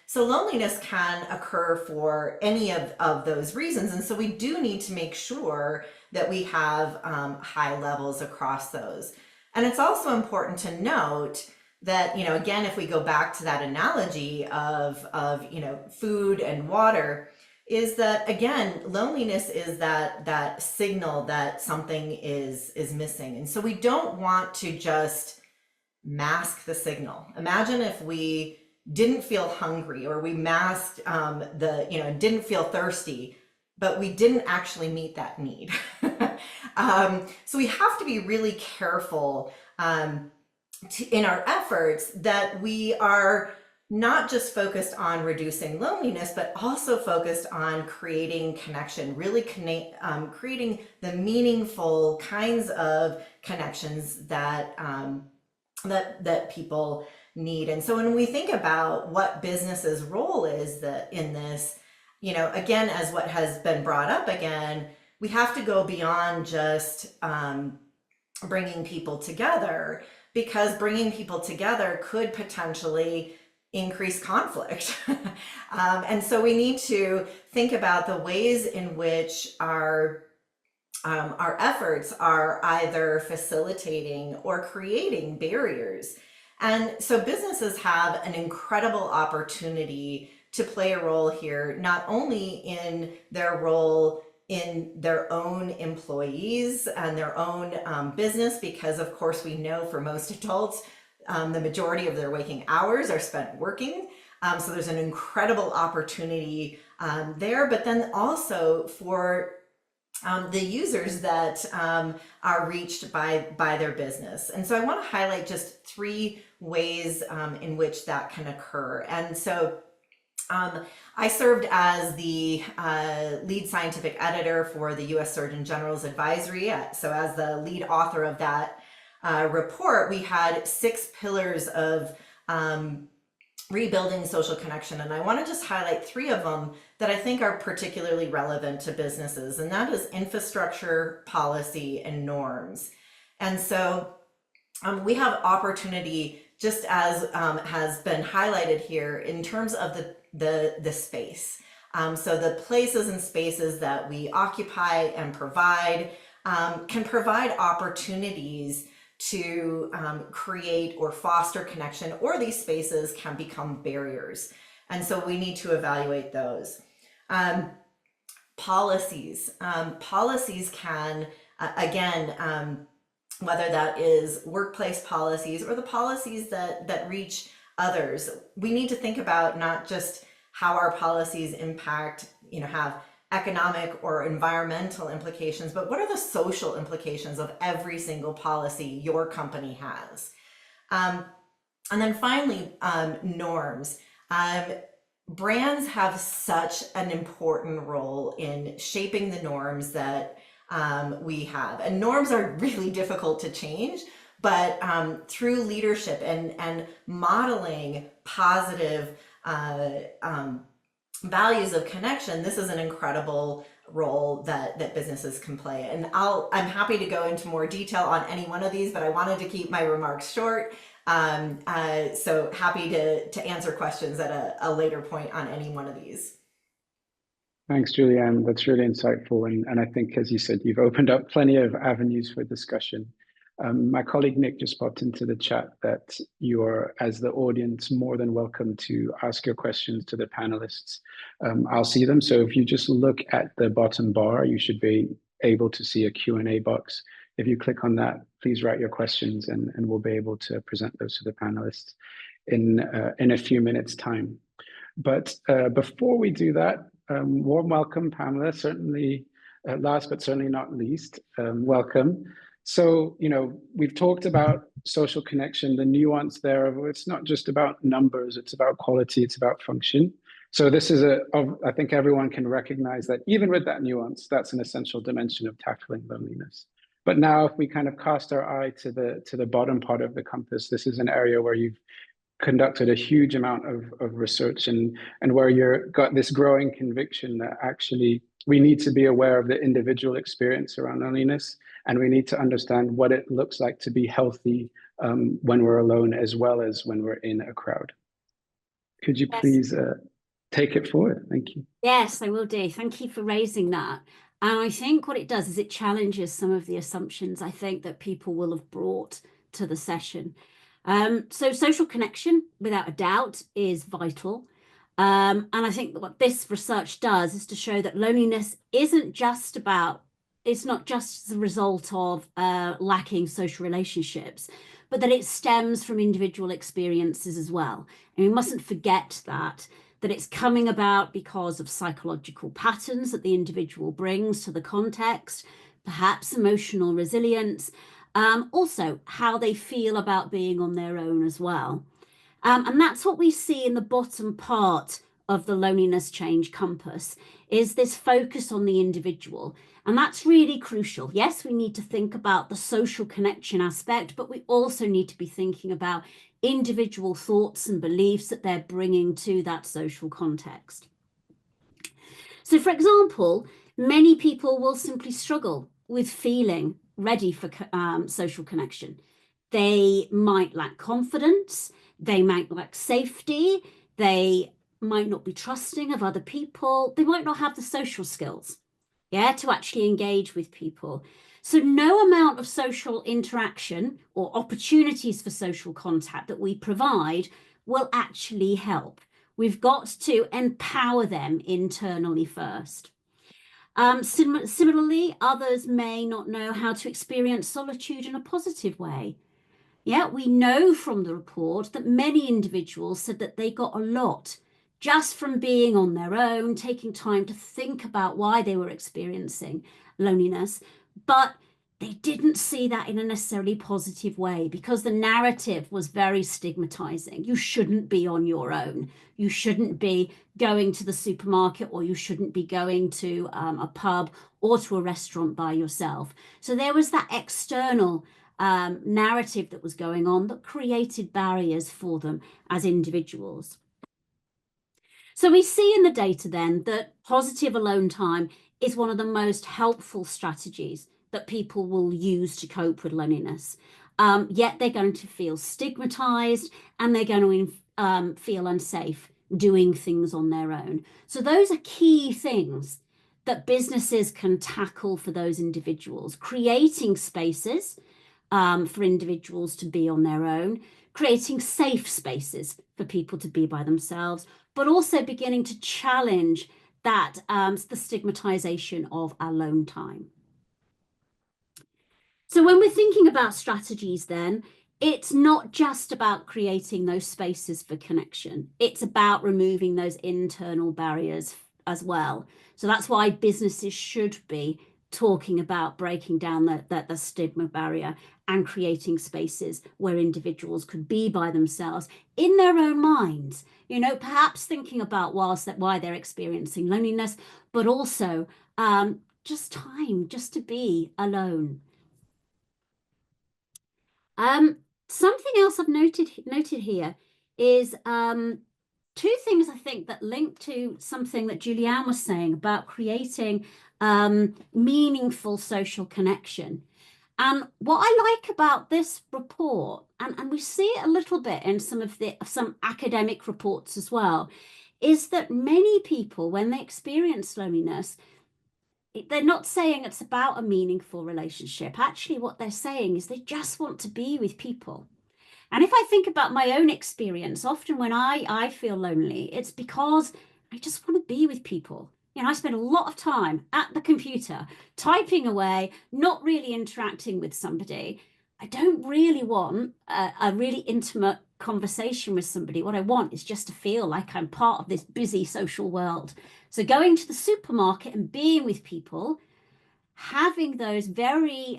So loneliness can occur for any of those reasons. And so we do need to make sure that we have high levels across those. And it's also important to note that, again, if we go back to that analogy of food and water, is that, again, loneliness is that signal that something is missing. And so we don't want to just mask the signal. Imagine if we didn't feel hungry, or we masked didn't feel thirsty, but we didn't actually meet that need. So we have to be really careful in our efforts that we are not just focused on reducing loneliness, but also focused on creating connection, really creating the meaningful kinds of connections that that people need. And so when we think about what business's role is in this, again, as what has been brought up again, we have to go beyond just bringing people together, because bringing people together could potentially increase conflict. And so we need to think about the ways in which our efforts are either facilitating or creating barriers. And so businesses have an incredible opportunity to play a role here, not only in their role in their own employees and their own business, because of course we know for most adults, the majority of their waking hours are spent working. So there's an incredible opportunity there, but then also for the users that are reached by their business. And so I want to highlight just 3 ways in which that can occur. And so I served as the lead scientific editor for the U.S. Surgeon General's advisory. So as the lead author of that report, we had 6 pillars of rebuilding social connection. And I want to just highlight 3 of them that I think are particularly relevant to businesses. And that is infrastructure, policy, and norms. And so we have opportunity, just as has been highlighted here, in terms of the space. So the places and spaces that we occupy and provide can provide opportunities to create or foster connection, or these spaces can become barriers. And so we need to evaluate those. Policies. Policies can, again, whether that is workplace policies or the policies that reach others, we need to think about not just how our policies impact, have economic or environmental implications, but what are the social implications of every single policy your company has? And then finally, norms. Brands have such an important role in shaping the norms that we have. And norms are really difficult to change, but through leadership and modeling positive values of connection, this is an incredible role that businesses can play. And I'm happy to go into more detail on any one of these, but I wanted to keep my remarks short. So happy to answer questions at a later point on any one of these. Thanks, Julianne. That's really insightful. And I think, as you said, you've opened up plenty of avenues for discussion. My colleague Nick just popped into the chat that you are, as the audience, more than welcome to ask your questions to the panelists. I'll see them. So if you just look at the bottom bar, you should be able to see a Q&A box. If you click on that, please write your questions and we'll be able to present those to the panelists in a few minutes' time. But before we do that, warm welcome, Pamela, certainly last but certainly not least, welcome. So, we've talked about social connection, the nuance there of it's not just about numbers, it's about quality, it's about function. So this is I think everyone can recognize that even with that nuance, that's an essential dimension of tackling loneliness. But now if we kind of cast our eye to the bottom part of the compass, this is an area where you've conducted a huge amount of research and where you've got this growing conviction that actually we need to be aware of the individual experience around loneliness, and we need to understand what it looks like to be healthy when we're alone as well as when we're in a crowd. Could you please take it forward? Thank you. Yes, I will do. Thank you for raising that. And I think what it does is it challenges some of the assumptions I think that people will have brought to the session. So social connection, without a doubt, is vital. And I think that what this research does is to show that loneliness isn't just about, it's not just the result of lacking social relationships, but that it stems from individual experiences as well. And we mustn't forget that it's coming about because of psychological patterns that the individual brings to the context, perhaps emotional resilience, also how they feel about being on their own as well. And that's what we see in the bottom part of the loneliness change compass, is this focus on the individual. And that's really crucial. Yes, we need to think about the social connection aspect, but we also need to be thinking about individual thoughts and beliefs that they're bringing to that social context. So, for example, many people will simply struggle with feeling ready for social connection. They might lack confidence, they might lack safety, they might not be trusting of other people, they might not have the social skills, to actually engage with people. So no amount of social interaction or opportunities for social contact that we provide will actually help. We've got to empower them internally first. Similarly, others may not know how to experience solitude in a positive way. Yeah, we know from the report that many individuals said that they got a lot just from being on their own, taking time to think about why they were experiencing loneliness, but they didn't see that in a necessarily positive way because the narrative was very stigmatizing. You shouldn't be on your own. You shouldn't be going to the supermarket, or you shouldn't be going to a pub or to a restaurant by yourself. So there was that external narrative that was going on that created barriers for them as individuals. So we see in the data then that positive alone time is one of the most helpful strategies that people will use to cope with loneliness. Yet they're going to feel stigmatized and they're going to feel unsafe doing things on their own. So those are key things that businesses can tackle for those individuals, creating spaces for individuals to be on their own, creating safe spaces for people to be by themselves, but also beginning to challenge that the stigmatization of alone time. So when we're thinking about strategies then, it's not just about creating those spaces for connection. It's about removing those internal barriers as well. So that's why businesses should be talking about breaking down the stigma barrier and creating spaces where individuals could be by themselves in their own minds, perhaps thinking about why they're experiencing loneliness, but also just time just to be alone. Something else I've noted here is two things I think that link to something that Julianne was saying about creating meaningful social connection. And what I like about this report, and we see it a little bit in some academic reports as well, is that many people, when they experience loneliness, they're not saying it's about a meaningful relationship. Actually, what they're saying is they just want to be with people. And if I think about my own experience, often when I feel lonely, it's because I just want to be with people. I spend a lot of time at the computer, typing away, not really interacting with somebody. I don't really want a really intimate conversation with somebody. What I want is just to feel like I'm part of this busy social world. So going to the supermarket and being with people, having those very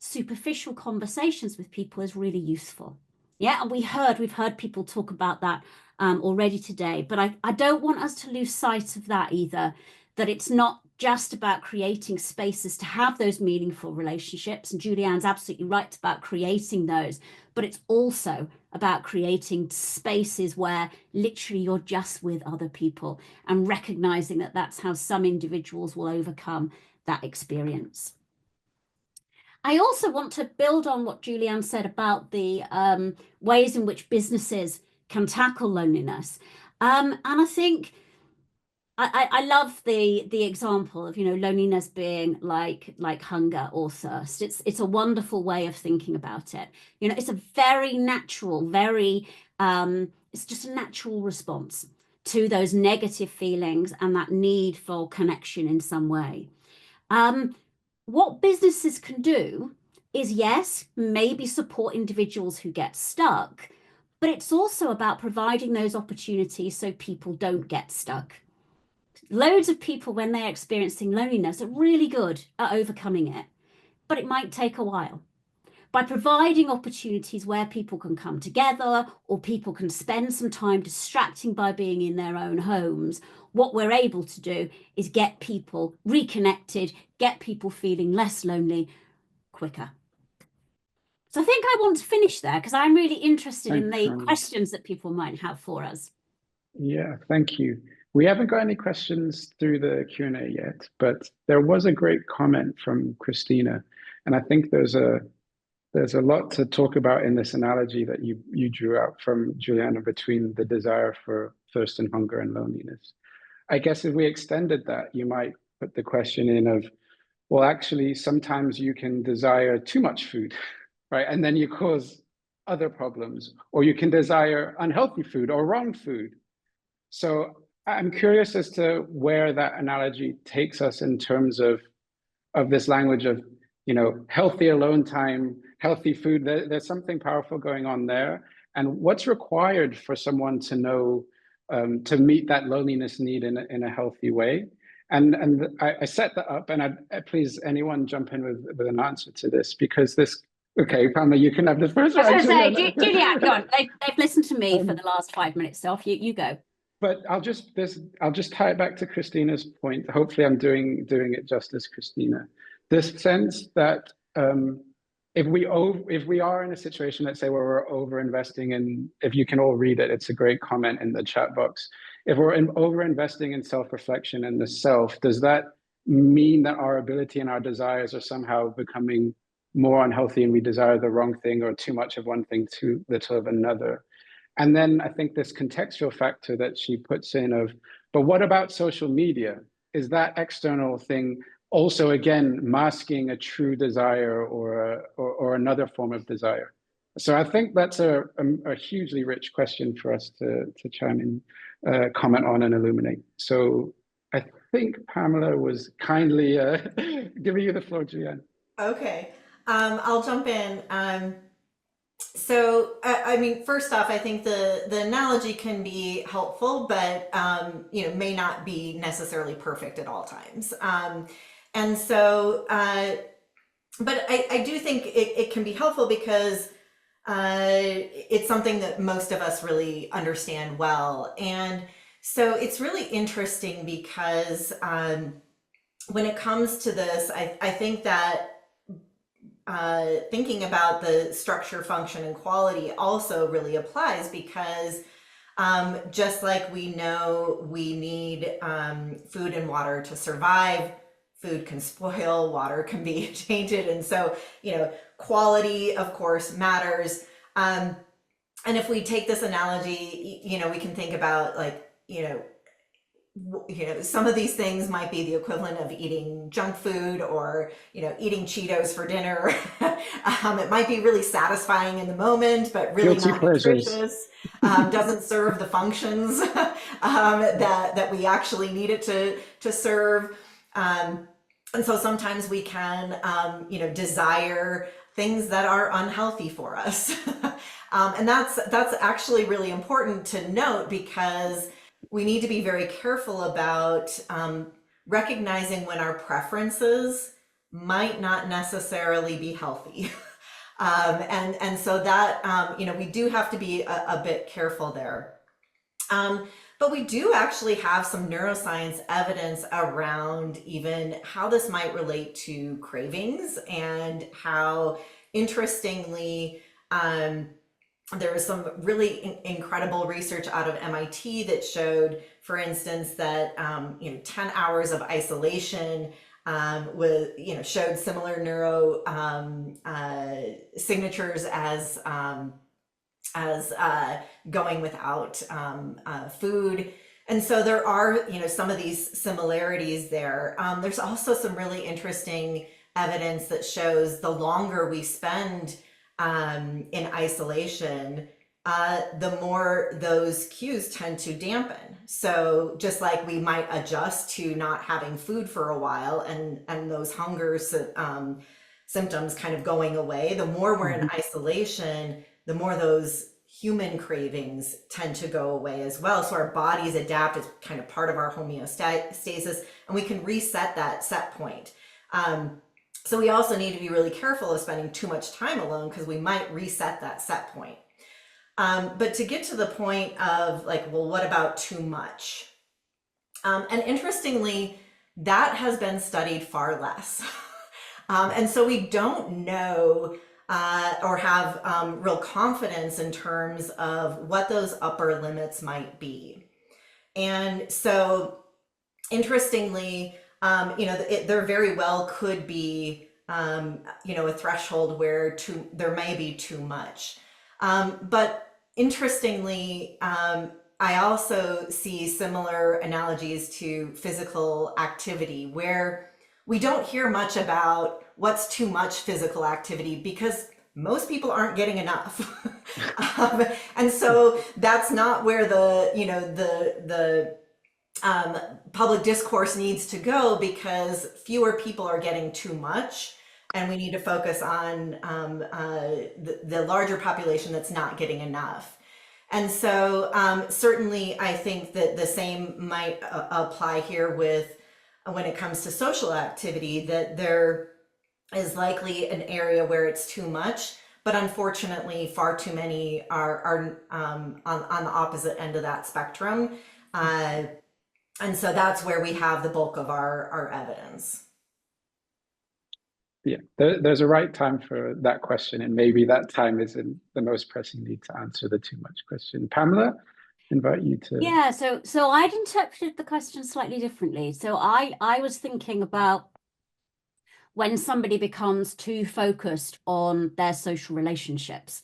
superficial conversations with people is really useful. Yeah, and we've heard people talk about that already today, but I don't want us to lose sight of that either, that it's not just about creating spaces to have those meaningful relationships, and Julianne's absolutely right about creating those, but it's also about creating spaces where literally you're just with other people and recognizing that that's how some individuals will overcome that experience. I also want to build on what Julianne said about the ways in which businesses can tackle loneliness. And I think I love the example of, loneliness being like hunger or thirst. It's a wonderful way of thinking about it. It's a very natural, it's just a natural response to those negative feelings and that need for connection in some way. What businesses can do is, yes, maybe support individuals who get stuck, but it's also about providing those opportunities so people don't get stuck. Loads of people, when they're experiencing loneliness, are really good at overcoming it, but it might take a while. By providing opportunities where people can come together or people can spend some time distracting by being in their own homes, what we're able to do is get people reconnected, get people feeling less lonely quicker. So I think I want to finish there because I'm really interested in the questions that people might have for us. Yeah, thank you. We haven't got any questions through the Q&A yet, but there was a great comment from Christina, and I think there's a lot to talk about in this analogy that you drew out from Juliana between the desire for thirst and hunger and loneliness. I guess if we extended that, you might put the question in of, well, actually, sometimes you can desire too much food, right? And then you cause other problems, or you can desire unhealthy food or wrong food. So I'm curious as to where that analogy takes us in terms of this language of, healthy alone time, healthy food. There's something powerful going on there. And what's required for someone to know, to meet that loneliness need in a healthy way? And I set that up, and please, anyone jump in with an answer to this, because this, okay, Pamela, you can have the first one. Julianne, go on. They've listened to me for the last 5 minutes, so off you go. But I'll just tie it back to Christina's point. Hopefully I'm doing it justice, Christina. This sense that if we are in a situation, let's say, where we're over-investing in, if you can all read it, it's a great comment in the chat box. If we're over-investing in self-reflection and the self, does that mean that our ability and our desires are somehow becoming more unhealthy and we desire the wrong thing, or too much of one thing, too little of another? And then I think this contextual factor that she puts in of, but what about social media? Is that external thing also, again, masking a true desire or another form of desire? So I think that's a hugely rich question for us to chime in, comment on and illuminate. So I think Pamela was kindly giving you the floor, Julianne. Okay, I'll jump in. So, I mean, first off, I think the analogy can be helpful, but, may not be necessarily perfect at all times. And so, but I do think it can be helpful because it's something that most of us really understand well. And so it's really interesting because when it comes to this, I think that thinking about the structure, function, and quality also really applies, because just like we know we need food and water to survive, food can spoil, water can be tainted, and so quality, of course, matters. And if we take this analogy, we can think about, like, some of these things might be the equivalent of eating junk food, or eating Cheetos for dinner. It might be really satisfying in the moment, but really not nutritious. Doesn't serve the functions that we actually need it to serve. And so sometimes we can desire things that are unhealthy for us. And that's actually really important to note, because we need to be very careful about recognizing when our preferences might not necessarily be healthy. And so that, we do have to be a bit careful there. But But we do actually have some neuroscience evidence around even how this might relate to cravings, and how, interestingly, there was some really incredible research out of MIT that showed, for instance, that 10 hours of isolation showed similar neuro signatures as going without food. And so there are, some of these similarities there. There's also some really interesting evidence that shows the longer we spend in isolation, the more those cues tend to dampen. So just like we might adjust to not having food for a while, and those hunger symptoms kind of going away, the more we're in isolation, the more those human cravings tend to go away as well. So our bodies adapt as kind of part of our homeostasis, and we can reset that set point. So we also need to be really careful of spending too much time alone, because we might reset that set point. But to get to the point of like, well, what about too much? And interestingly, that has been studied far less. And so we don't know or have real confidence in terms of what those upper limits might be. And so interestingly, there very well could be, a threshold where there may be too much. But interestingly, I also see similar analogies to physical activity, where we don't hear much about what's too much physical activity, because most people aren't getting enough. And so that's not where the public discourse needs to go, because fewer people are getting too much, and we need to focus on the larger population that's not getting enough. And so certainly I think that the same might apply here when it comes to social activity, that there is likely an area where it's too much, but unfortunately far too many are on the opposite end of that spectrum. And so that's where we have the bulk of our evidence. Yeah, there's a right time for that question, and maybe that time isn't the most pressing need to answer the too much question. Pamela, invite you to. Yeah, so I'd interpreted the question slightly differently. So I was thinking about when somebody becomes too focused on their social relationships.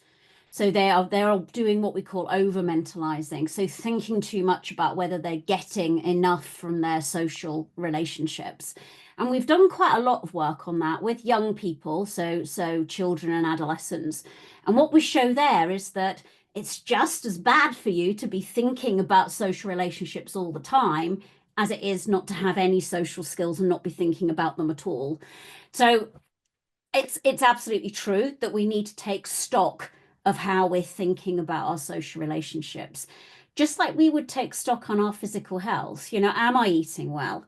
So they are doing what we call over mentalizing. So thinking too much about whether they're getting enough from their social relationships. And we've done quite a lot of work on that with young people, so children and adolescents. And what we show there is that it's just as bad for you to be thinking about social relationships all the time as it is not to have any social skills and not be thinking about them at all. So it's absolutely true that we need to take stock of how we're thinking about our social relationships, just like we would take stock on our physical health. Am I eating well?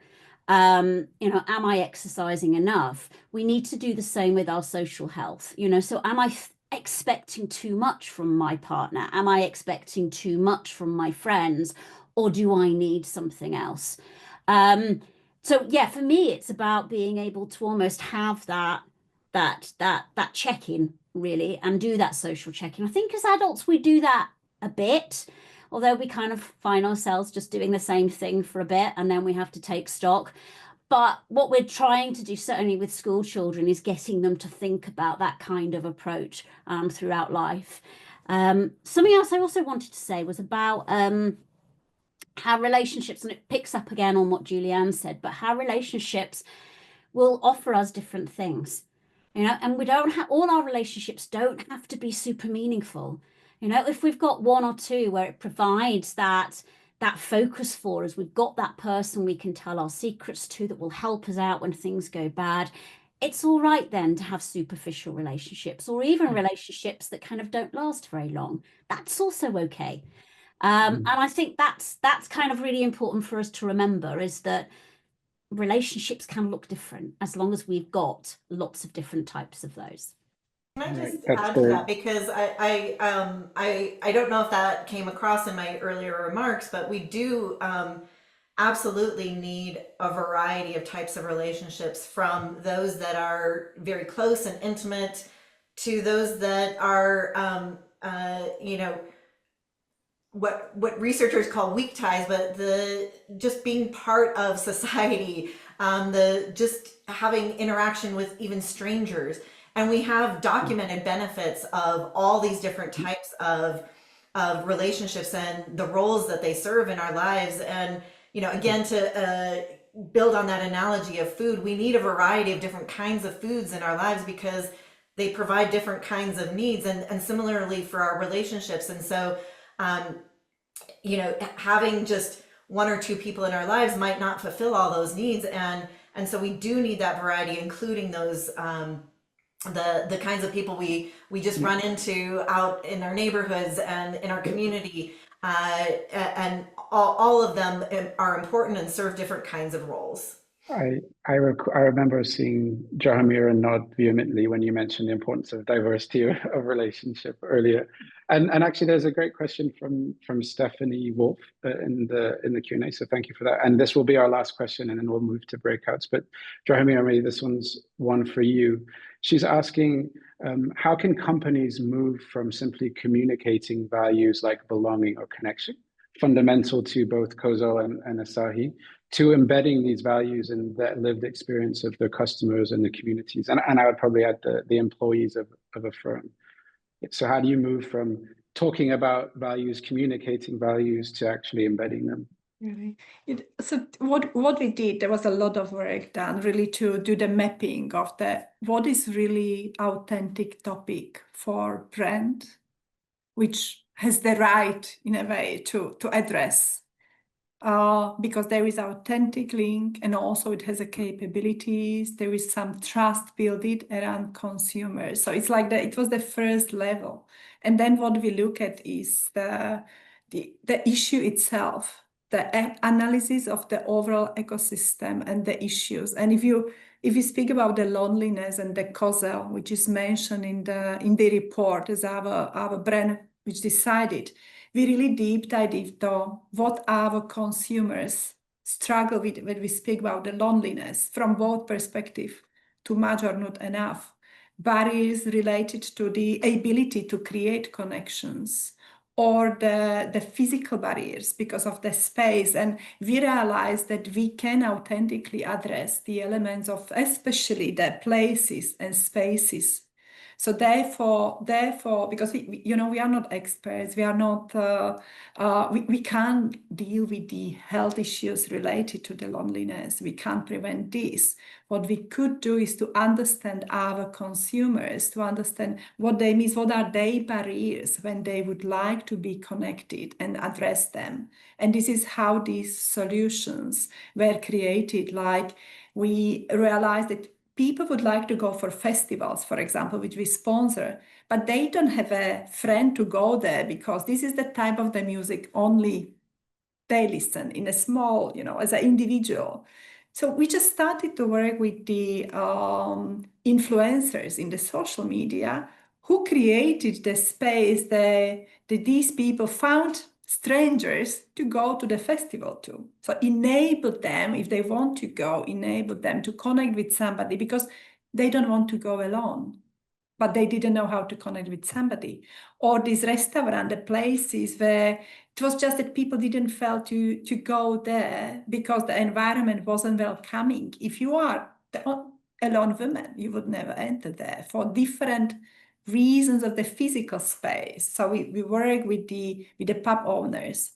Am I exercising enough? We need to do the same with our social health. So am I expecting too much from my partner? Am I expecting too much from my friends? Or do I need something else? So yeah, for me, it's about being able to almost have that check-in, really, and do that social check-in. I think as adults we do that a bit, although we kind of find ourselves just doing the same thing for a bit and then we have to take stock. But what we're trying to do, certainly with school children, is getting them to think about that kind of approach throughout life. Something else I also wanted to say was about how relationships, and it picks up again on what Julianne said, but how relationships will offer us different things. And we don't have, all our relationships don't have to be super meaningful. If we've got one or two where it provides that focus for us, we've got that person we can tell our secrets to that will help us out when things go bad. It's all right then to have superficial relationships, or even relationships that kind of don't last very long. That's also okay. And I think that's kind of really important for us to remember, is that relationships can look different as long as we've got lots of different types of those. Can I Right, just that's add to very, that, because I don't know if that came across in my earlier remarks, but we do absolutely need a variety of types of relationships, from those that are very close and intimate to those that are you know, what researchers call weak ties, but the just being part of society, the just having interaction with even strangers. And we have documented benefits of all these different types of relationships and the roles that they serve in our lives. And, you know, again, to build on that analogy of food, we need a variety of different kinds of foods in our lives, because they provide different kinds of needs, and similarly for our relationships. And so, you know, having just one or two people in our lives might not fulfill all those needs. And so we do need that variety, including those, the kinds of people we just run into out in our neighborhoods and in our community, and all of them are important and serve different kinds of roles. I remember seeing Jahamir nod vehemently when you mentioned the importance of diversity of relationship earlier, and actually there's a great question from Stephanie Wolf in the Q&A. So thank you for that. And this will be our last question, and then we'll move to breakouts. But Jahamir, maybe this one's one for you. She's asking, how can companies move from simply communicating values like belonging or connection, fundamental to both Kozo and Asahi, to embedding these values in the lived experience of their customers and the communities, and I would probably add the employees of a firm. So how do you move from talking about values, communicating values, to actually embedding them? Really. So what we did, there was a lot of work done really to do the mapping of what is really authentic topic for brand, which has the right in a way to address. Because there is authentic link, and also it has a capabilities. There is some trust built around consumers. So it's like it was the first level. And then what we look at is the issue itself, the analysis of the overall ecosystem and the issues. And if you speak about the loneliness and the Kozel, which is mentioned in the report as our brand, which decided, we really deep dive into what our consumers struggle with when we speak about the loneliness, from both perspective, too much or not enough, barriers related to the ability to create connections, or the physical barriers because of the space. And we realize that we can authentically address the elements of especially the places and spaces. So therefore, because we are not experts, we are not, we can't deal with the health issues related to the loneliness. We can't prevent this. What we could do is to understand our consumers, to understand what they miss, what are their barriers when they would like to be connected, and address them. And this is how these solutions were created. Like, we realized that people would like to go for festivals, for example, which we sponsor, but they don't have a friend to go there, because this is the type of the music only they listen in a small, as an individual. So we just started to work with the influencers in the social media who created the space that these people found strangers to go to the festival to. So enable them, if they want to go, enable them to connect with somebody, because they don't want to go alone, but they didn't know how to connect with somebody. Or these restaurant, the places where it was just that people didn't feel to go there because the environment wasn't welcoming. If you are a lone woman, you would never enter there for different reasons of the physical space. So we work with the pub owners,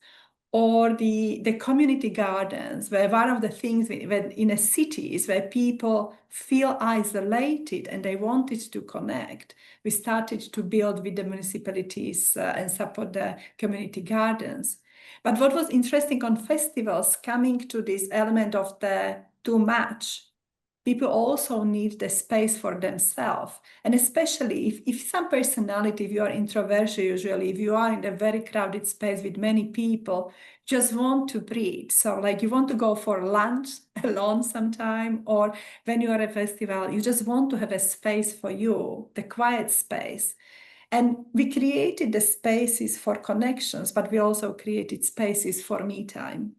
or the community gardens, where one of the things in a city is where people feel isolated and they wanted to connect. We started to build with the municipalities and support the community gardens. But what was interesting on festivals, coming to this element of the too much, people also need the space for themselves. And especially if some personality, if you are introverted usually, if you are in a very crowded space with many people, just want to breathe. So like you want to go for lunch alone sometime, or when you are at a festival, you just want to have a space for you, the quiet space. And we created the spaces for connections, but we also created spaces for me time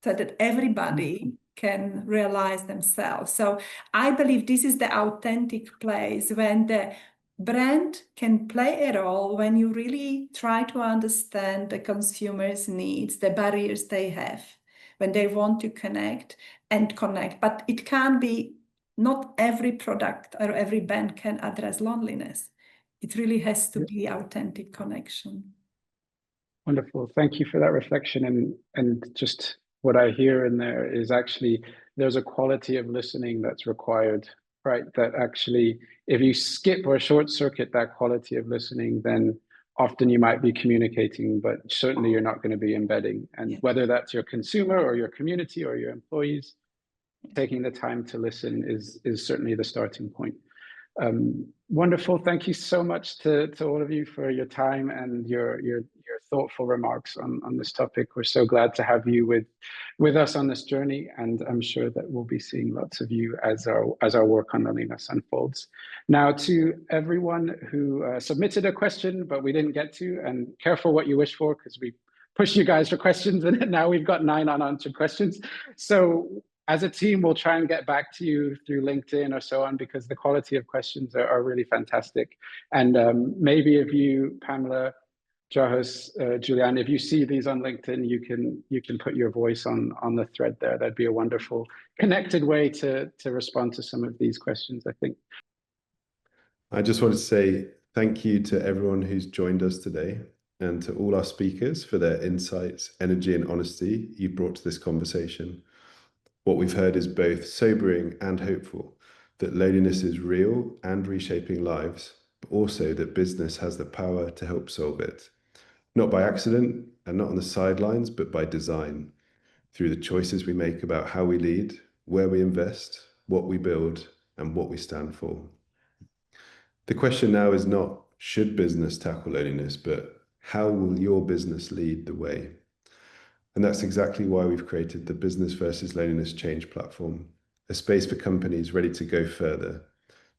so that everybody can realize themselves. So I believe this is the authentic place when the brand can play a role, when you really try to understand the consumer's needs, the barriers they have, when they want to connect and connect. But it can be, not every product or every brand can address loneliness. It really has to be authentic connection. Wonderful. Thank you for that reflection. And just what I hear in there is actually there's a quality of listening that's required, right? That actually, if you skip or short circuit that quality of listening, then often you might be communicating, but certainly you're not going to be embedding. And whether that's your consumer or your community or your employees, taking the time to listen is certainly the starting point. Wonderful. Thank you so much to all of you for your time and your thoughtful remarks on this topic. We're so glad to have you with us on this journey, and I'm sure that we'll be seeing lots of you as our work on loneliness unfolds. Now, to everyone who submitted a question but we didn't get to, and careful what you wish for, because we pushed you guys for questions and now we've got 9 unanswered questions. So as a team, we'll try and get back to you through LinkedIn or so on, because the quality of questions are really fantastic. And maybe if you, Pamela, Jahos, Julianne, if you see these on LinkedIn, you can put your voice on the thread there. That'd be a wonderful connected way to respond to some of these questions, I think. I just want to say thank you to everyone who's joined us today, and to all our speakers for their insights, energy, and honesty you brought to this conversation. What we've heard is both sobering and hopeful, that loneliness is real and reshaping lives, but also that business has the power to help solve it. Not by accident and not on the sidelines, but by design, through the choices we make about how we lead, where we invest, what we build, and what we stand for. The question now is not, should business tackle loneliness, but how will your business lead the way? And that's exactly why we've created the Business versus Loneliness Change platform, a space for companies ready to go further,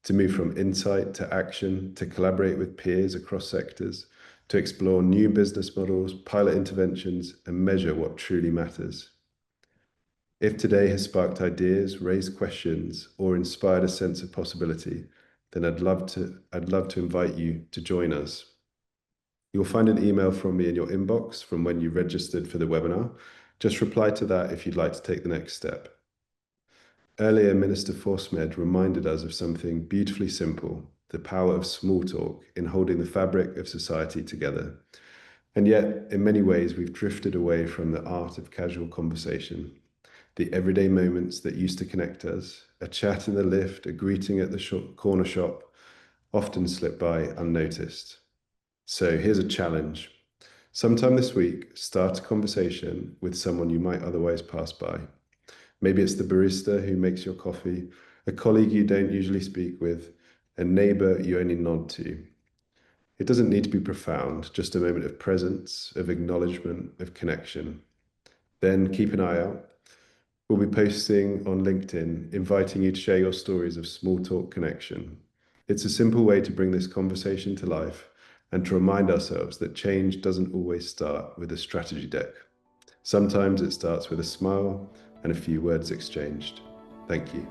to move from insight to action, to collaborate with peers across sectors, to explore new business models, pilot interventions, and measure what truly matters. If today has sparked ideas, raised questions, or inspired a sense of possibility, then I'd love to invite you to join us. You'll find an email from me in your inbox from when you registered for the webinar. Just reply to that if you'd like to take the next step. Earlier, Minister Forsmed reminded us of something beautifully simple, the power of small talk in holding the fabric of society together. And yet, in many ways, we've drifted away from the art of casual conversation, the everyday moments that used to connect us. A chat in the lift, a greeting at the corner shop, often slip by unnoticed. So here's a challenge. Sometime this week, start a conversation with someone you might otherwise pass by. Maybe it's the barista who makes your coffee, a colleague you don't usually speak with, a neighbor you only nod to. It doesn't need to be profound, just a moment of presence, of acknowledgement, of connection. Then keep an eye out. We'll be posting on LinkedIn, inviting you to share your stories of small talk connection. It's a simple way to bring this conversation to life and to remind ourselves that change doesn't always start with a strategy deck. Sometimes it starts with a smile and a few words exchanged. Thank you.